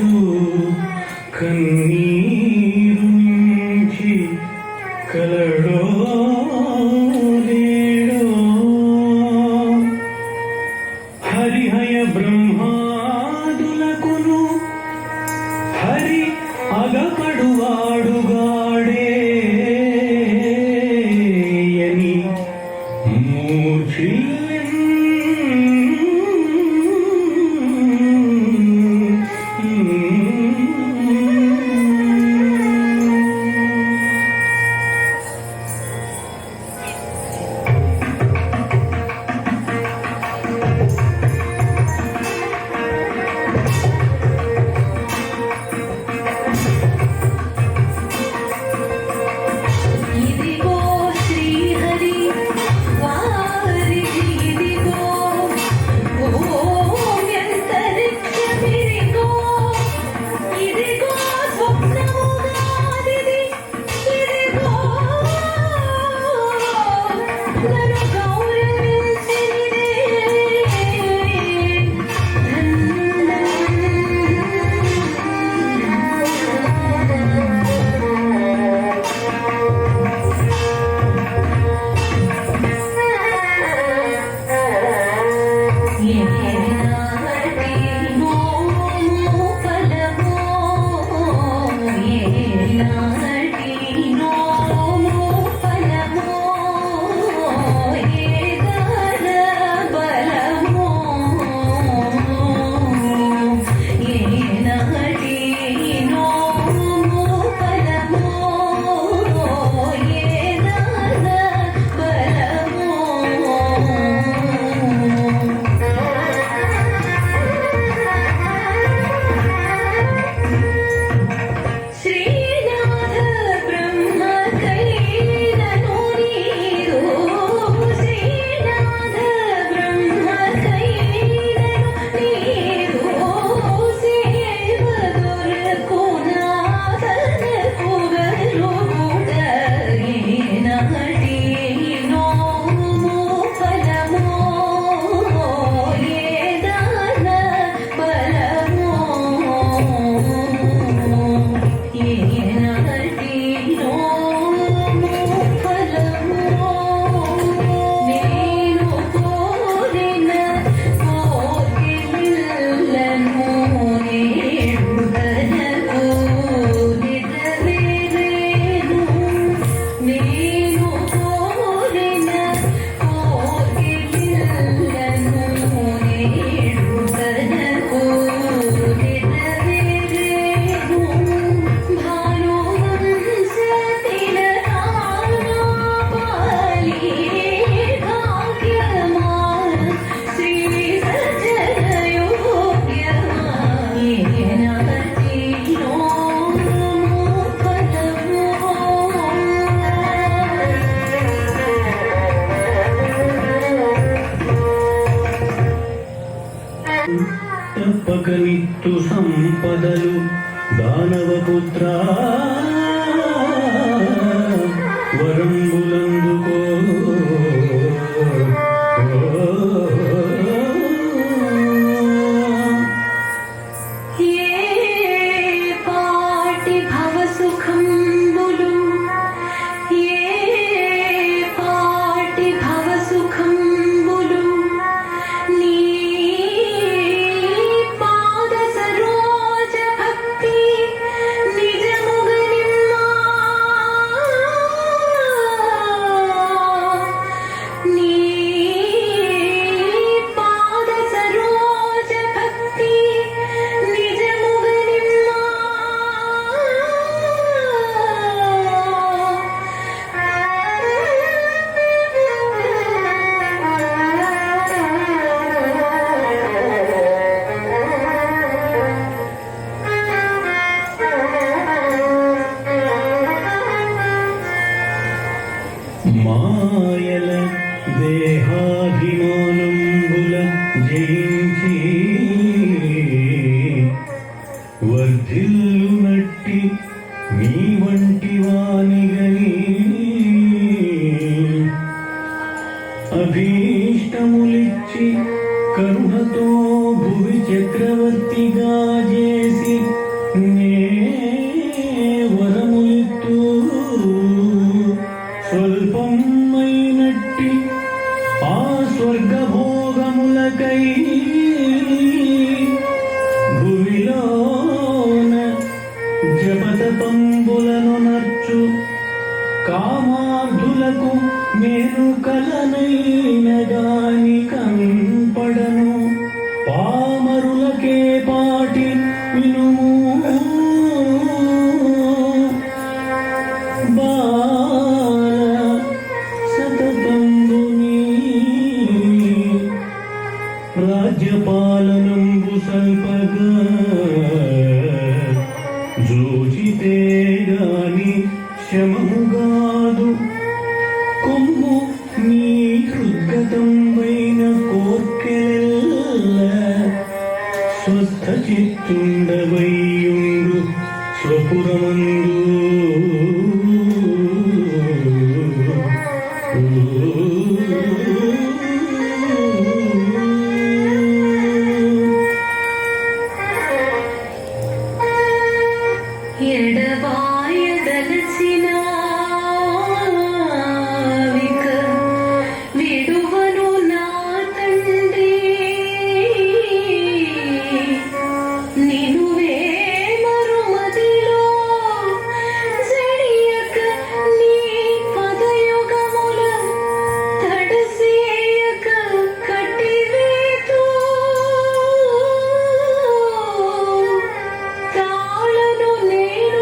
చూస్తూ కన్నీరు నుంచి కలడో లేడో హరిహయ బ్రహ్మాదులకును హరి అగపడువాడుగాడే అని ఇదిగో శ్రీహరి వారిది ఇదిగో ఓమ్యంతరిక్షమిదిగో ఇదిగో స్వప్నముగాదిది ఇదిగో నన్ను గౌరవించినిదే శ్రీనాథ బ్రహ్మ కైనను నీరు శ్రీనాథ బ్రహ్మ కైనను నీరు సేవదొరకు నాథన కువరుడ ఏనాటి నోము ఫలమో ఏదాన బలమో ఏనాటి నోము ఫలమో నేను కోరిన కోరికలను నేడుదనకు నిజవేరేను నేను కోరిన కోరికలను నేడుదనకు నిజవేరేను భానువంశ తిలకానా పాలి భాగ్యమా శ్రీ సజ్జనయోగ్యమా ఏనాటి నోము తప్పకనిత్తు సంపదలు దానవపుత్ర వరంబులందుకో ఏ పాటి భవసుఖంబులు ఏ పాటి భవసుఖంబులు నీ పాద సరోజ భక్తి నిజముగనిమ్మా నీ పాద సరోజ భక్తి నిజముగనిమ్మా మాయల దేహాభిమానంబుల జయించి వర్ధిల్లునట్టి మీ వంటి వానిగని అభీష్టములిచ్చి కరుణతో భువి చక్రవర్తిగా చేసి కన్నులకు మేను కలనైన గాని కనపడను పామరులకే పాటి వినుము బాల సతతంబుని రాజ్యపాలనంబు సల్పగా జూచితే గాని శమముగాదు కొమ్ము నీ హృద్గతంబైన కోర్కెల్ల స్వస్థ చిత్తుండవైయుండు స్వపురమందు ఎడబాయదలచిన విక విడువను నా తండ్రి నినువే మరుమదిలో జడియక నీ పదయుగముల తడసియక కట్టివేతూ తాళను నేను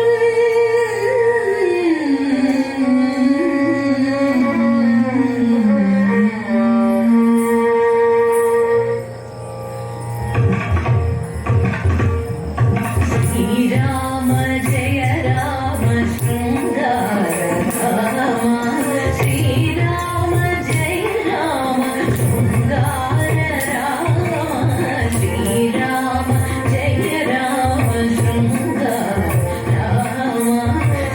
శ్రీరామ జయ రామ శృంగార రామ శ్రీరామ జయ రామ శృంగార రామ శ్రీరామ జయ రామ శృంగార రామ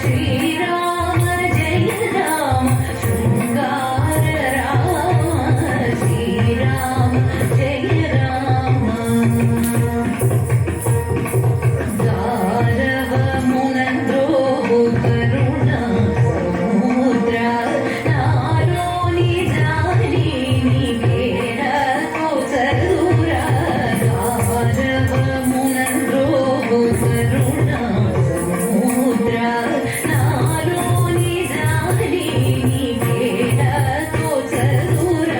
శ్రీరామ జయ రామ శృంగార రామ శ్రీరామ జయ రామ గారవమునంద్రోహు కరుణ సముద్ర నాలోని జాలిని కేరతో చదుర గారవమునంద్రోహు కరుణ సముద్ర నాలోని జాలిని కేరతో చదుర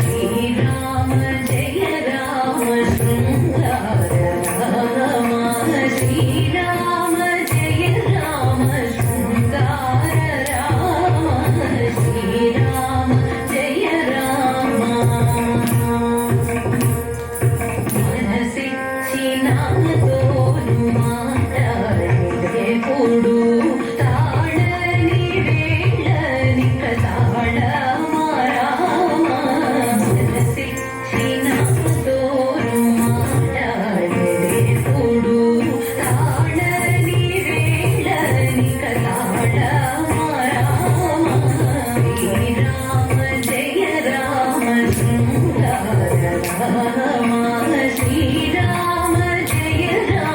శ్రీరామ జయ రామ శృంగార రామ శ్రీరామ జయ రామ శృంగార రామ శ్రీరామ జయ రామ మనసిచ్చినాతోను మాట్లాడేప్పుడు తాళని వేళని కతాళ మారామ మనసిచ్చినాతోను మాట్లాడేప్పుడు తాళని వేళని కతాళ మారామ శ్రీరామ జయ రామ శృంగార రామ శ్రీరామ జయ రామ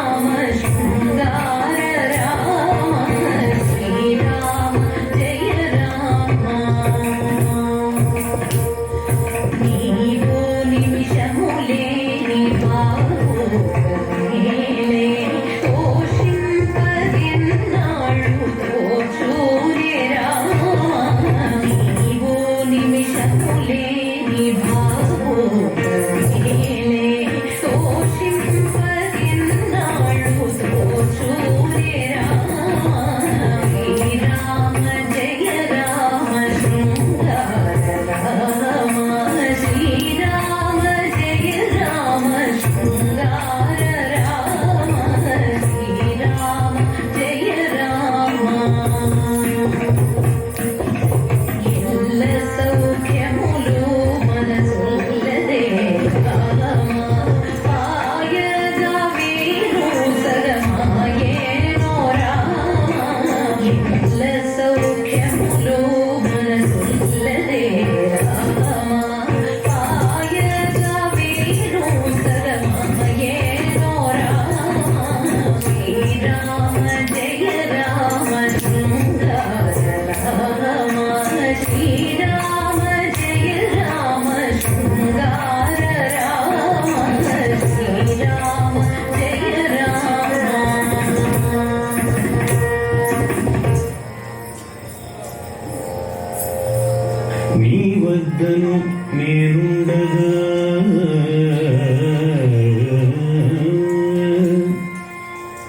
వద్దను నేనుండగా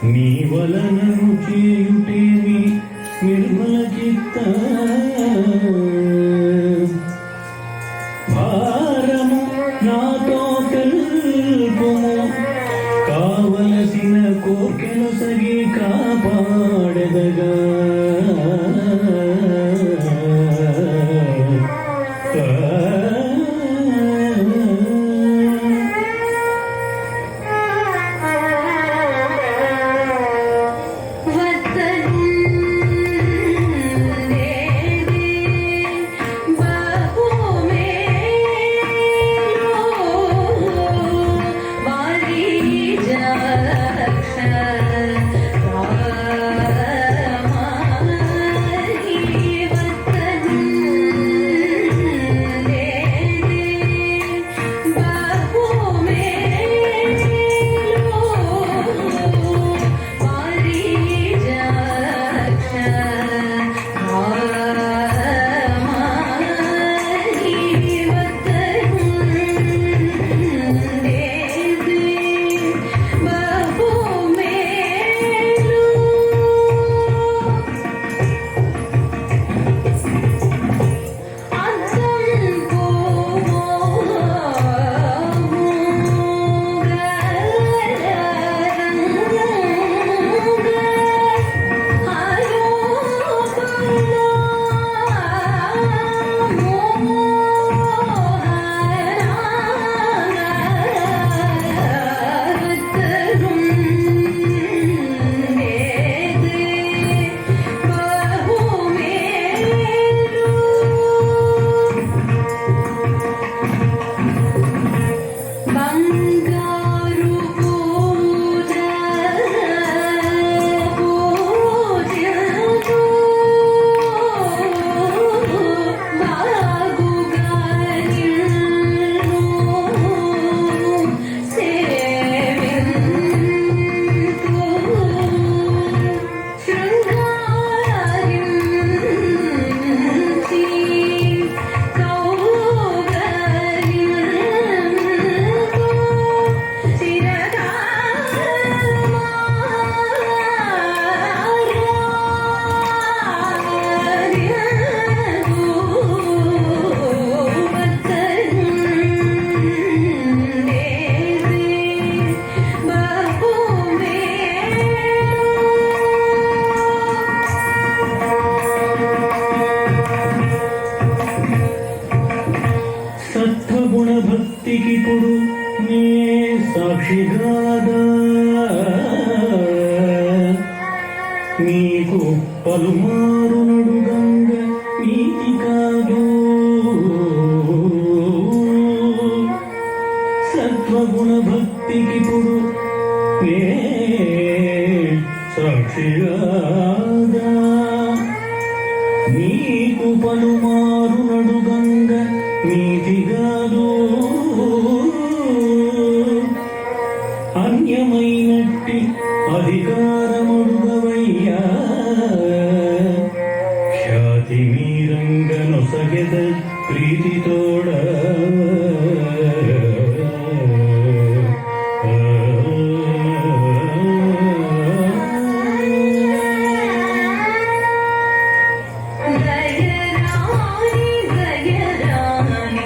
నీ వలనను చేయుటేమి నిర్మల చిత్త భారము నాతో తెలుపుము కావలసిన కోర్కెలు సగి కాపాడదగా సత్వగుణ భక్తికిప్పుడు నే సాక్షిగాదా నీకు పలుమారు నడుగంగ నీతి కాదు సత్వగుణ భక్తికిప్పుడు నే సాక్షిగాదా నీకు పలుమారు నడుగంగ నీతిగాదు అన్యమైనట్టి అధికారముడుగవయ్యా ఖ్యాతి మీరంగనొసగెద ప్రీతితోడ గయరాని గయరాని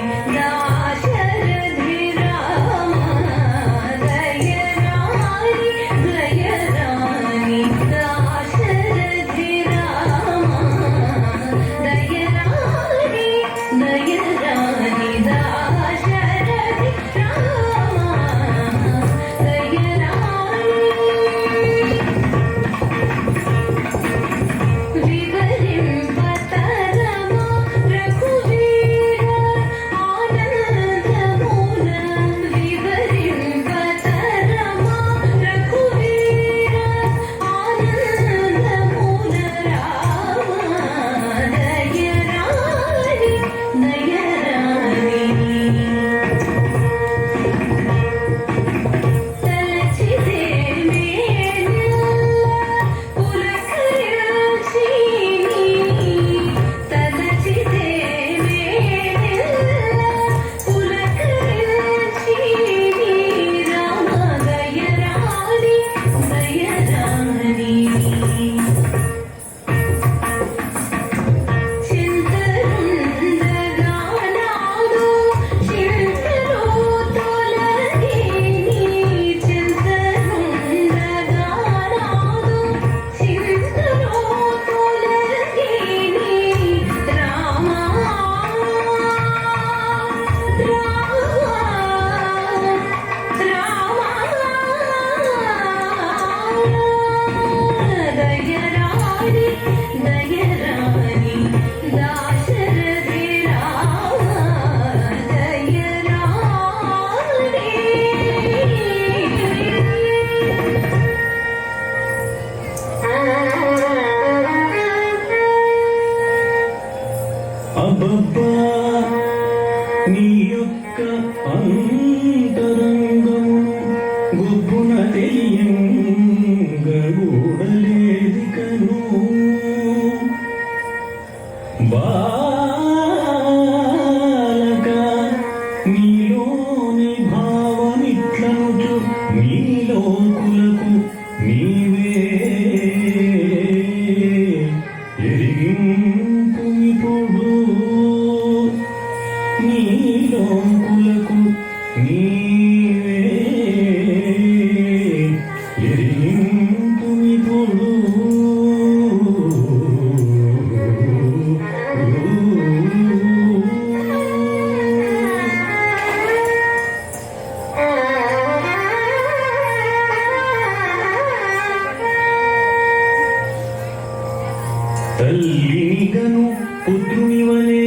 తల్లినిగను పుత్రునివలే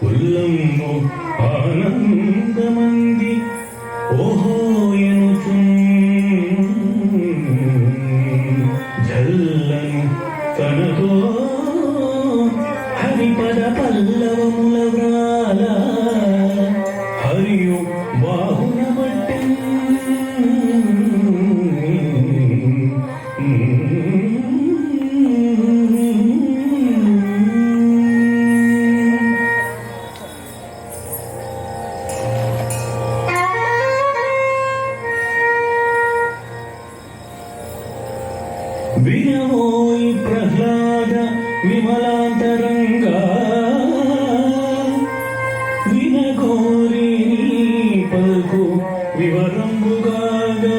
ఉల్లమ్ము ఆనందమంది ఓహో ఎనుచు జల్లను తనతో హరిపద పల్లవముల వ్రాల హరియు బాహున బట్టెన్ వినవోయి ప్రహ్లాద విమలాంతరంగా వినగోరి నీ పల్కు వివరంబుగాగా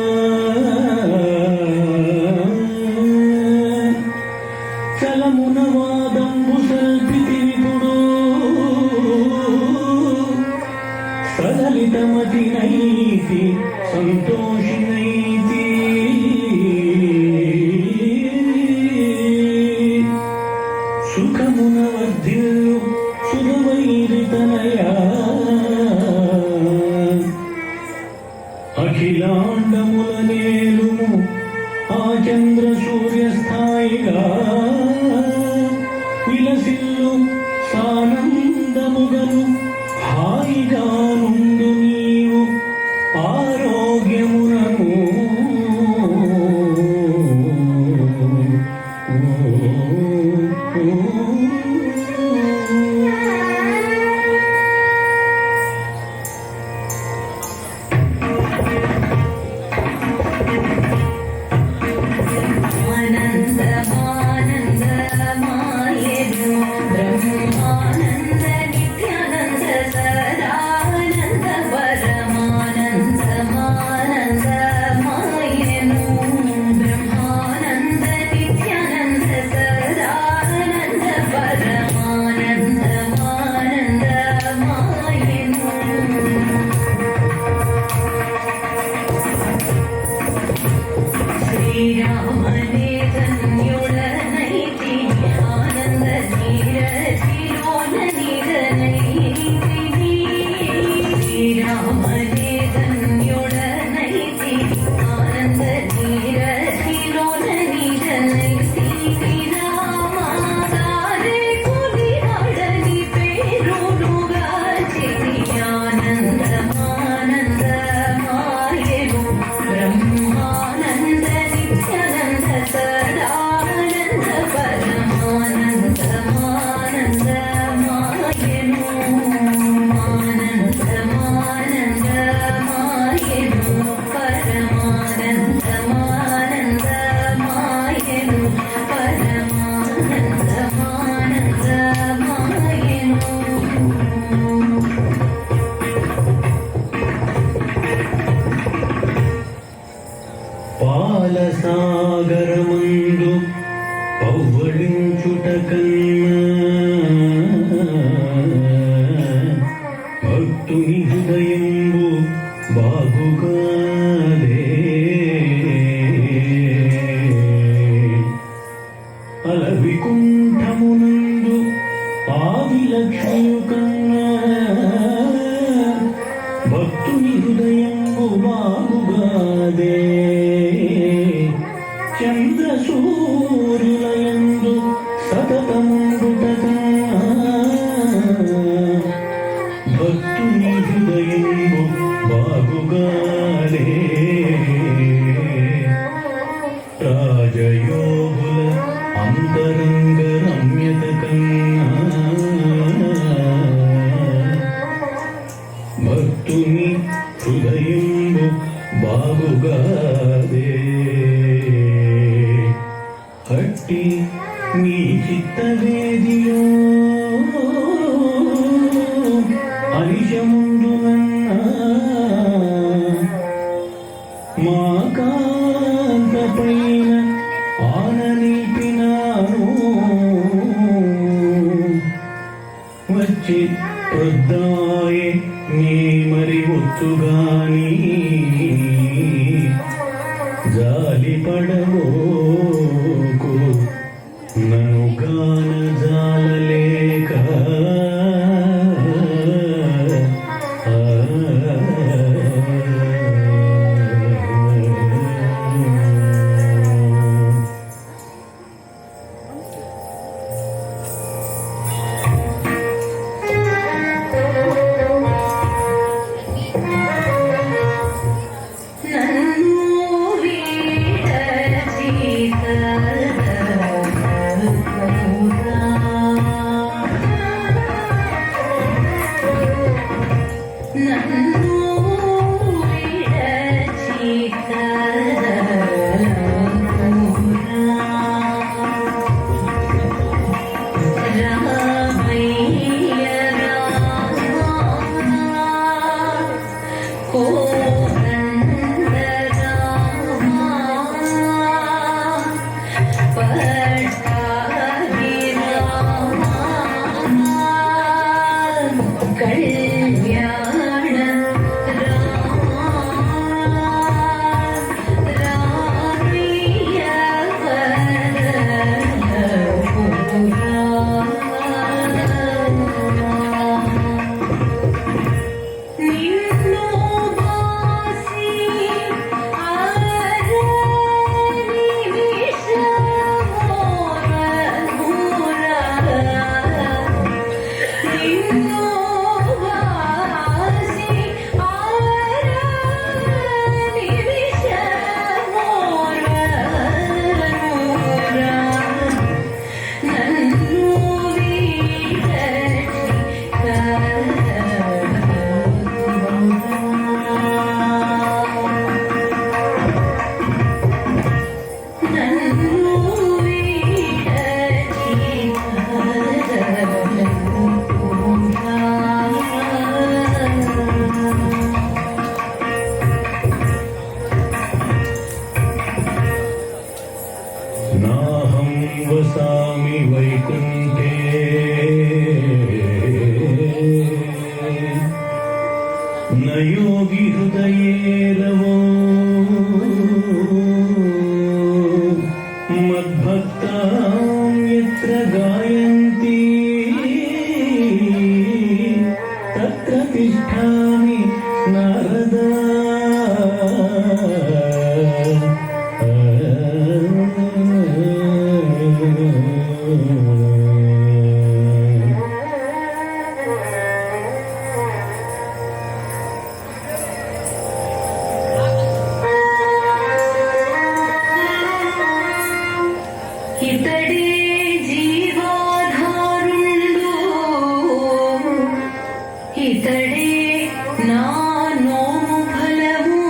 చలమున వాదంబు సల్పితి విపుడు సదలితమతి నైతి సంతోషినైతి సుఖమున వర్ధిల్లు సుధవైరితనయా అఖిలాండముల నేలుము ఆ చంద్ర సూర్యస్థాయిగా విలసిల్లు సానందముగను హాయిగా నుండు నీవు ఆరోగ్యమునను ఆనందమానందమాయను బ్రహ్మానంద నిత్యానంద సదానంద పరమానందమానందమాయను బ్రహ్మానంద నిత్యానంద సదానంద పరమానందమానందమాయను శ్రీరామనే ధన్యుడనైతి ఆనంద నీరసిలోన నిరనైతి శ్రీరామనే ధన్యుడనైతి ఆనంద నీరసిలోన నిరనైతి రామ సారే కులివాడని పేరునుగా చెరి ఆనందమానందమాయను బ్రహ్మానంద నిత్యానంద సదానంద పరమానందమానందమాయను ఆనందమానందమాయను పరమానందమానందమాయను పరమానందమాయను పాలసాగరమందు పవ్వళించుట కన్నా భక్తుని హృదయంబు బాగుగాదే అలవికుంఠమునందు ఆదిలక్ష్మియు కన్నా భక్తుని హృదయంబు బాగుగాదే చంద్ర సూర్యులయందు సతతముండుట కన్నా భక్తుని హృదయంబు బాగుగాదే రాజయోగుల అంతరంగ రమ్యత కన్నా భక్తుని హృదయంబు బాగుగాదే హట్టి నీ చిత్తవేదిలో అరిషముందునన్నా మా కాంత పైన ఆన నిలిపినాను వచ్చి ప్రొద్దాయే నీ మరి ఒత్తుగాని జాలి పడవో ఇతడే జీవాధారుండు ఇతడే నా నోము ఫలము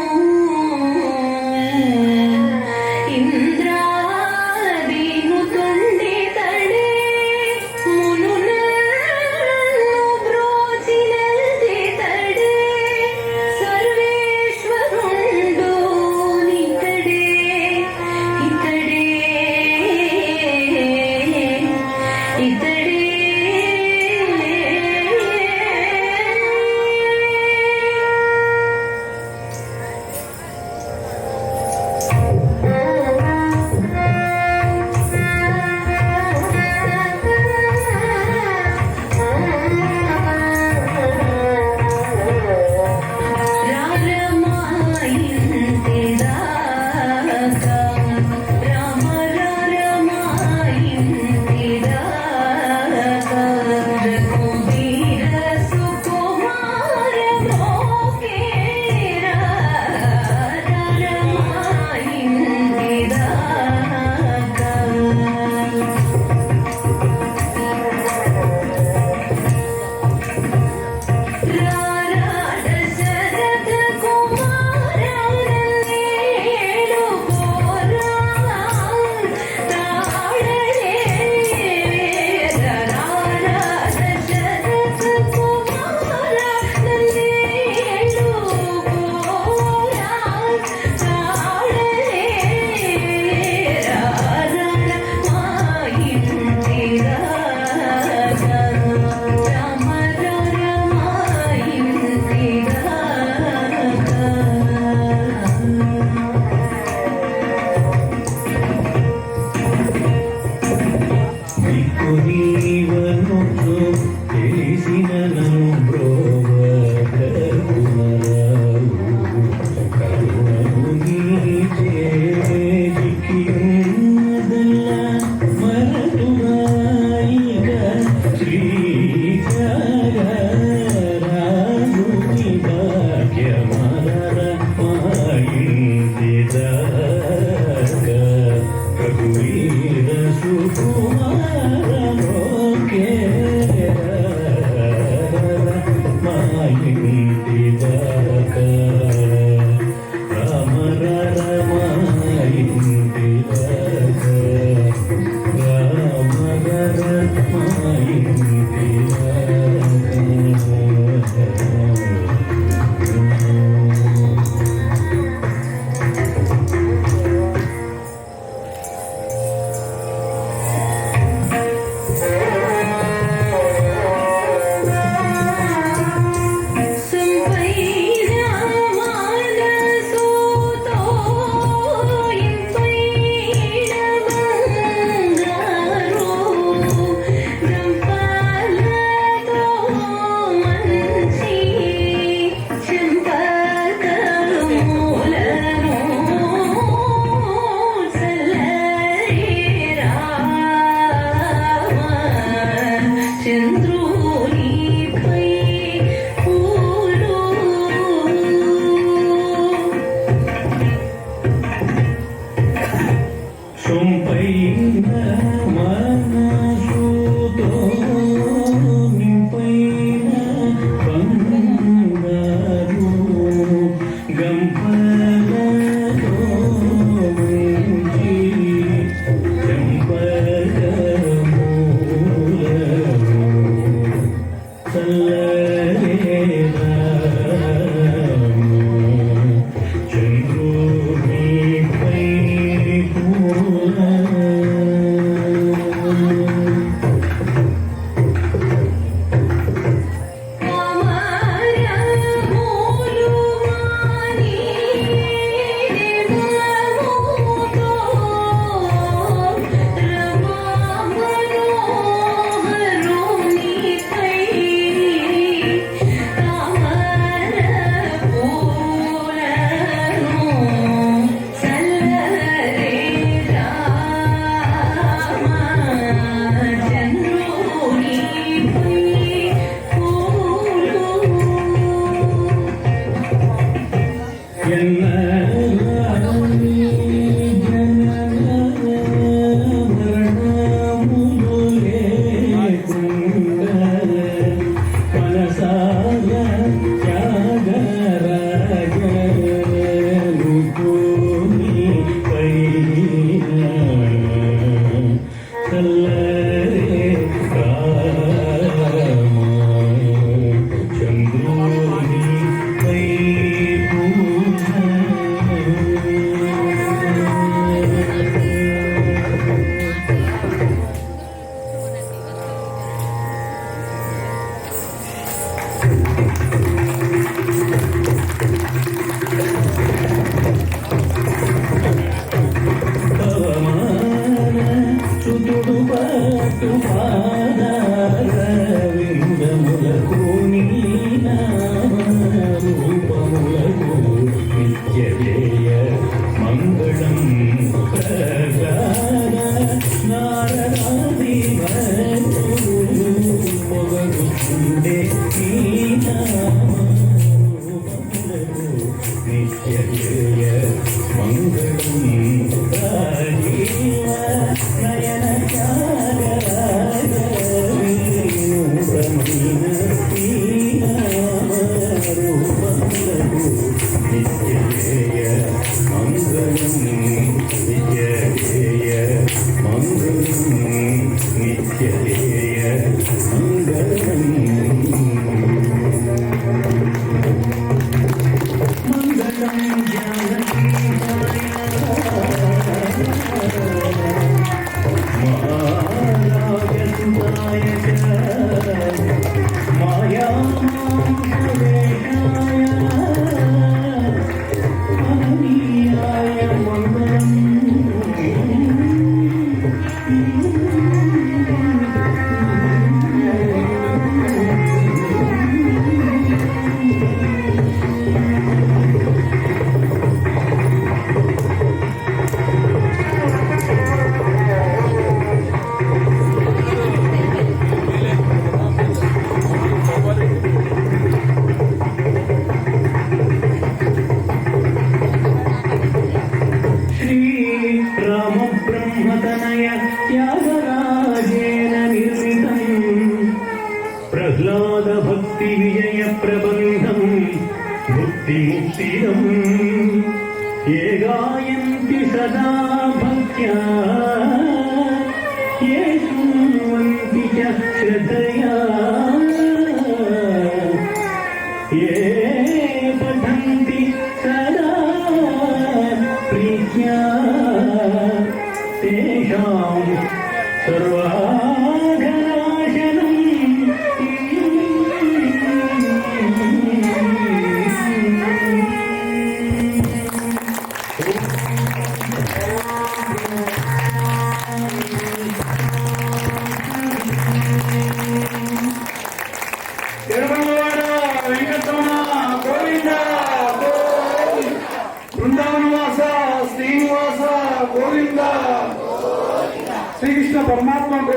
శ్రీకృష్ణ పరమాత్మకు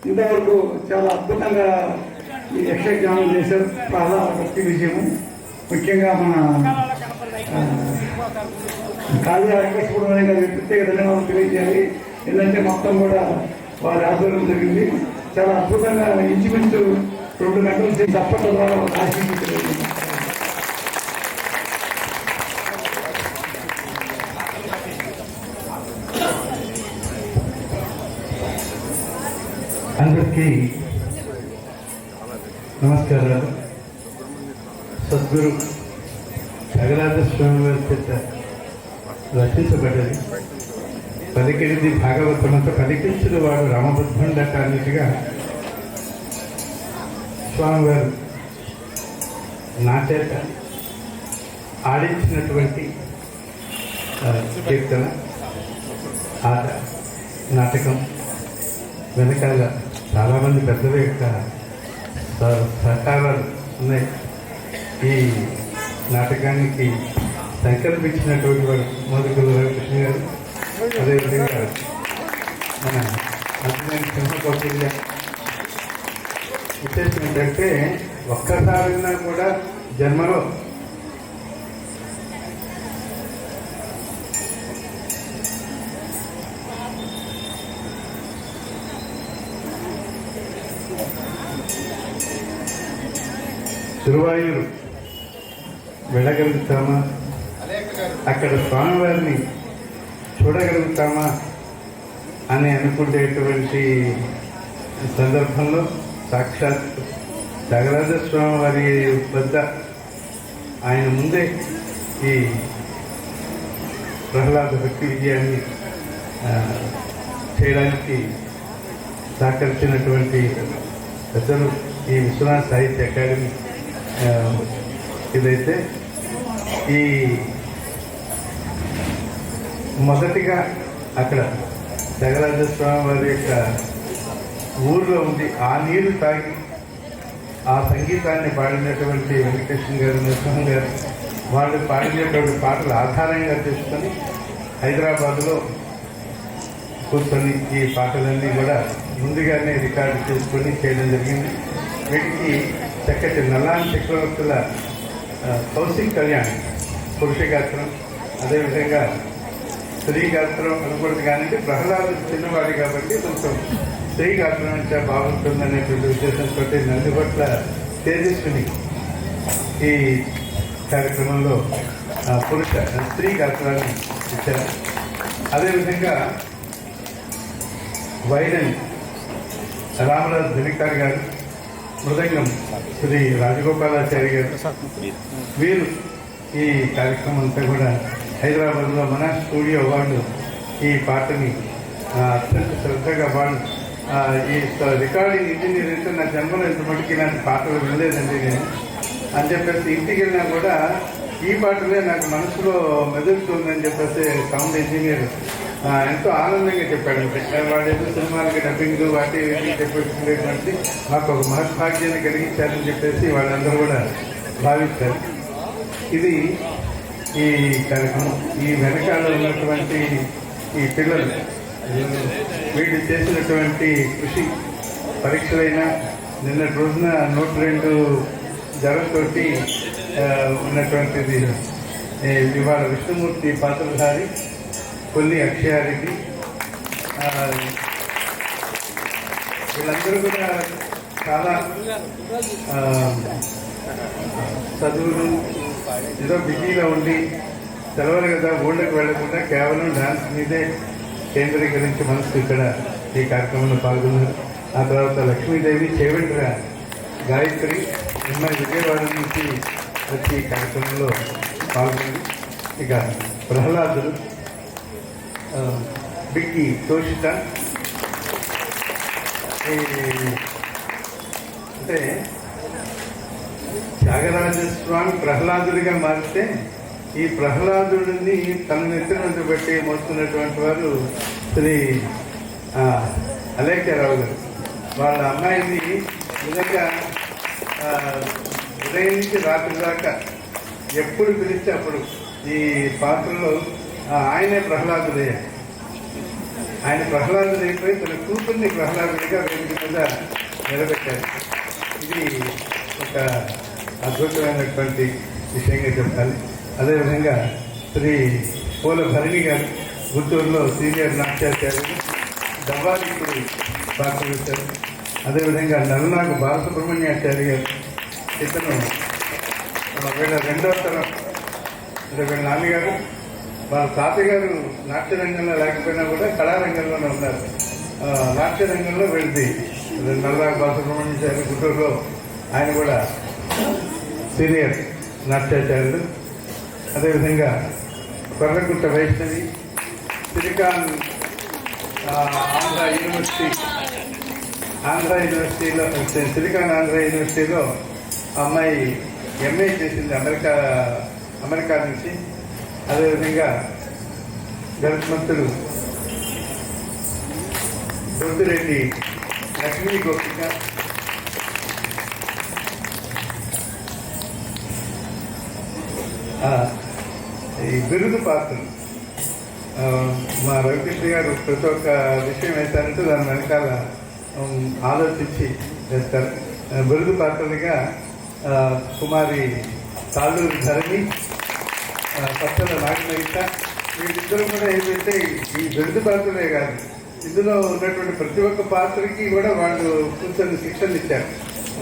ఇంతవరకు చాలా అద్భుతంగా ఈ యక్షగానం చేశారు. చాలా భక్తి విజయము. ముఖ్యంగా మన కాళీ వెంకటేశ్వరం గారికి ప్రత్యేక ధన్యవాదాలు తెలియజేయాలి. ఎందుకంటే మొత్తం కూడా వారి ఆధ్వర్యం జరిగింది. చాలా అద్భుతంగా ఇంచుమించు 2 గంటలు తప్పట్ల ద్వారా ఆశించారు. అందరికీ నమస్కారాలు. సద్గురు త్యాగరాజ స్వామి వారి చేత రచించబడ్డది. పలికిడిది భాగవతమంతా పలికించిన వాడు రామబుద్ధుండట అన్నట్టుగా స్వామివారు నా చేత ఆడించినటువంటి కీర్తన ఆట నాటకం వెనకాల చాలామంది పెద్దల యొక్క సహకారాలు ఉన్నాయి. ఈ నాటకానికి సంకల్పించినటువంటి వాడు మోదుగుల రవికృష్ణ గారు, అదేవిధంగా మన అర్థమైన సింహకౌశల్య. విశేషం ఏంటంటే ఒక్కసారైనా కూడా జన్మలో తిరువాయూరు వెళ్ళగలుగుతామా, అక్కడ స్వామివారిని చూడగలుగుతామా అని అనుకునేటువంటి సందర్భంలో సాక్షాత్ త్యాగరాజ స్వామి వారి వద్ద ఆయన ముందే ఈ ప్రహ్లాద భక్తి విజయాన్ని చేయడానికి సహకరించినటువంటి పెద్దలు ఈ విశ్వనాథ సాహిత్య అకాడమీ ఇదైతే ఈ మొదటిగా అక్కడ త్యాగరాజ స్వామి వారి యొక్క ఊరిలో ఉంది ఆ నీరు తాగి ఆ సంగీతాన్ని పాడినటువంటి వెంకటేశ్వర గారు, నరసింహం గారు వాళ్ళు పాడినటువంటి పాటలు ఆధారంగా చేసుకొని హైదరాబాద్లో కూర్చొని ఈ పాటలన్నీ కూడా ముందుగానే రికార్డు చేసుకొని చేయడం జరిగింది. వీటికి చక్కటి నల్లాని చక్రవర్తుల కౌశిక్ కళ్యాణ్ పురుషగాత్రం, అదేవిధంగా స్త్రీగాత్రం అనుకూడదు కానీ ప్రహ్లాదు చిన్నవాడి కాబట్టి కొంచెం స్త్రీగాత్రం అంటే బాగుంటుందనేటువంటి ఉద్దేశంతో నందిపట్ల తేజస్విని ఈ కార్యక్రమంలో స్త్రీ గాత్రాన్ని ఇచ్చారు. అదేవిధంగా వైరన్ రామరాజు దినకర్ గారు, మృదంగం శ్రీ రాజగోపాలాచారి గారు, వీరు ఈ కార్యక్రమం అంతా కూడా హైదరాబాద్లో మన స్టూడియో వాళ్ళు ఈ పాటని అత్యంత శ్రద్ధగా వాళ్ళు ఈ రికార్డింగ్ ఇంజనీర్ అయితే నా జన్మలో ఇంత మటుకి ఇలాంటి పాటలు వినలేదండి నేను అని చెప్పేసి ఇంటికి వెళ్ళినా కూడా ఈ పాటలే నాకు మనసులో మెదులుతుందని చెప్పేసి సౌండ్ ఇంజనీర్ ఎంతో ఆనందంగా చెప్పాడు. వాడు ఏదో సినిమాలకి డబ్బింగ్ వాటి చెప్పేటువంటి మాకు ఒక మహద్భాగ్యాన్ని కలిగించారని చెప్పేసి వాళ్ళందరూ కూడా భావిస్తారు. ఇది ఈ కార్యక్రమం. ఈ వెనకాల ఉన్నటువంటి ఈ పిల్లలు వీళ్ళు చేసినటువంటి కృషి పరీక్షలైనా నిన్నటి రోజున 102 జ్వరంతోటి ఉన్నటువంటిది ఇవాళ విష్ణుమూర్తి పాత్రధారి, కొల్లి అక్షయారెడ్డి, వీళ్ళందరూ కూడా చాలా చదువులు ఏదో బిజీలో ఉండి సెలవులు కదా ఊళ్ళకి వెళ్లకుండా కేవలం డాన్స్ మీదే కేంద్రీకరించి మనసు ఇక్కడ ఈ కార్యక్రమంలో పాల్గొన్నారు. ఆ తర్వాత లక్ష్మీదేవి, చేవెంట్ర గాయత్రి నిన్న విజయవాడ నుంచి వచ్చి ఈ కార్యక్రమంలో పాల్గొంది. ఇక ప్రహ్లాదులు, బిక్కి తోషిత, అంటే త్యాగరాజస్వామి ప్రహ్లాదుడిగా మారితే ఈ ప్రహ్లాదుడిని తన నెత్తిన పెట్టి మోస్తున్నటువంటి వారు శ్రీ అలేఖ్యరావు గారు. వాళ్ళ అమ్మాయిని నిజంగా ఉదయం నుంచి రాత్రి దాకా ఎప్పుడు పిలిస్తే అప్పుడు ఈ పాత్రలో ఆయనే ప్రహ్లాదుడయ్యారు. ఆయన ప్రహ్లాదుడైపోయి తన కూతుర్ని ప్రహ్లాదుడిగా వేదిక మీద నిలబెట్టారు. ఇది ఒక అద్భుతమైనటువంటి విషయంగా చెప్పాలి. అదేవిధంగా శ్రీ పోల భరణి గారు గుంటూరులో సీనియర్ నాట్యాచార్యులు, దవ్వాదికుడు పాత్ర వేశారు. అదేవిధంగా నల్నాగు బాలసుబ్రహ్మణ్యాచార్య గారు, ఇతను వీళ్ళ 2వ తరం, అంటే వీళ్ళ నాన్నగారు వాళ్ళ తాతగారు నాట్యరంగంలో లేకపోయినా కూడా కళారంగంలోనే ఉన్నారు. నాట్యరంగంలో వెళ్తే నల్నాగు బాలసుబ్రహ్మణ్యాచార్య గుంటూరులో ఆయన కూడా సీనియర్ నాట్యాచార్యులు. అదేవిధంగా కొర్రగుట్ట వైష్ణవి, సిలికాన్ ఆంధ్ర యూనివర్సిటీలో సిలికాన్ ఆంధ్ర యూనివర్సిటీలో అమ్మాయి ఎంఏ చేసింది అమెరికా నుంచి. అదేవిధంగా గణమంతుడు బొద్దురెడ్డి లక్ష్మీ గోపిక, ఈ బిరుదు పాత్రలు మా రవికృష్ణ గారు ప్రతి ఒక్క విషయం వేస్తారంటే దాని వెనకాల ఆలోచించి వేస్తారు. బిరుదు పాత్రలుగా కుమారి తాళ్ళూరి ధరణి, పచ్చల నాగనగిత, వీళ్ళిద్దరూ కూడా ఏంటంటే ఈ బిరుదు పాత్రలే కాదు, ఇందులో ఉన్నటువంటి ప్రతి ఒక్క పాత్రకి కూడా వాళ్ళు కూర్చొని శిక్షణ ఇచ్చారు.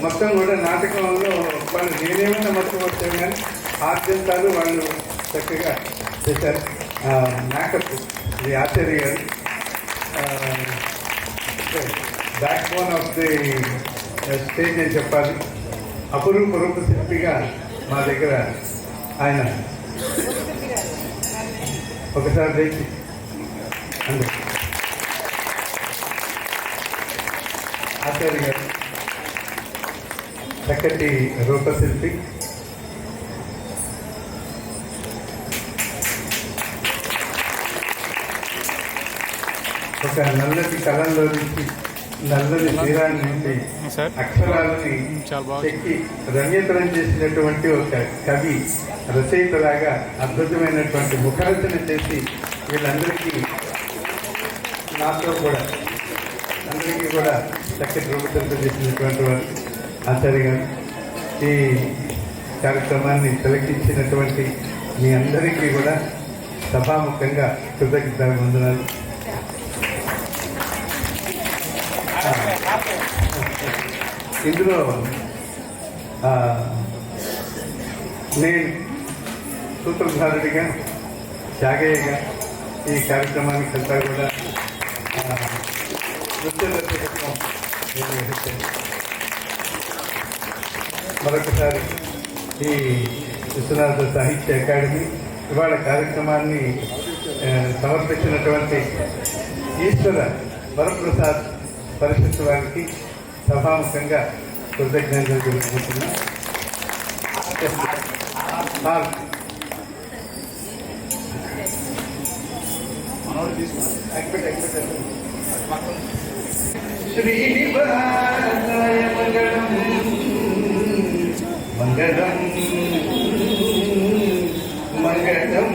మొత్తం కూడా నాటకంలో వాళ్ళు నేనేమైనా మర్చిపోతాను కానీ ఆర్జంతాలు వాళ్ళు చక్కగా చేశారు. మేకప్ ఇది ఆచార్య గారు, back bone of the stage అని చెప్పాలి. అపురూప రూపశిల్పిగా మా దగ్గర ఆయన ఒకసారి చేసి అందరూ ఆచార్య గారు చక్కటి రూపశిల్పి. ఒక నల్లటి కళల్లో నుంచి నల్లని తీరాన్ని నుండి అక్షరాలని చెక్కి రంగేతరం చేసినటువంటి ఒక కవి రచయితలాగా అద్భుతమైనటువంటి ముఖరచన చేసి వీళ్ళందరికీ నాతో కూడా అందరికీ కూడా చక్కటి రూపకల్పన చేసినటువంటి వారు ఆచార్య గారు. ఈ కార్యక్రమాన్ని తిలకించినటువంటి మీ అందరికీ కూడా సభాముఖంగా కృతజ్ఞతావందనాలు. ఇందులో నేను సూత్రధారుడిగా త్యాగయ్యగా ఈ కార్యక్రమానికి అంతా కూడా నృత్య దర్శకత్వం నిర్వహించాను. మరొకసారి ఈ విశ్వనాథ సాహిత్య అకాడమీ ఇవాళ కార్యక్రమాన్ని సమర్పించినటువంటి ఈశ్వర వరప్రసాద్ పరిషత్ వారికి సభాముఖంగా కృతజ్ఞతలు తెలుపుకుంటున్నాం. శ్రీనివాసాయ మంగళం మంగళం మంగళం.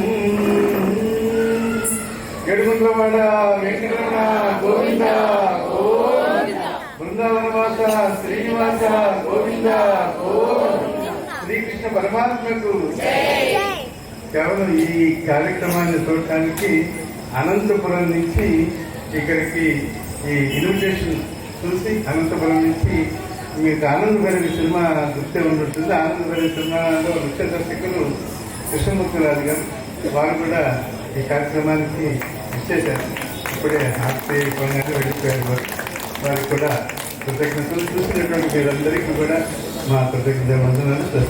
గడుగుంట్లవాడ వెంకటరమణ గోవింద గోవింద. బృందావనవాస శ్రీనివాస గోవింద గోవింద. శ్రీకృష్ణ పరమాత్మకు కేవలం ఈ కార్యక్రమాన్ని చూడటానికి అనంతపురం నుంచి ఇక్కడికి ఈ ఇన్విటేషన్ చూసి అనంతపురం నుంచి మీకు ఆనందభైరవి సినిమా గుర్తే ఉండుంటుంది. ఆనందభైరవి సినిమాలో నృత్య దర్శకులు కృష్ణమూర్తిరాజు గారు వారు కూడా ఈ కార్యక్రమానికి ఇచ్చేశారు. ఇప్పుడే హాస్పిటల్ వెళ్ళిపోయారు. వారికి కూడా కృతజ్ఞతలు. చూసినటువంటి మీరందరికీ కూడా మా కృతజ్ఞత వందనాలు.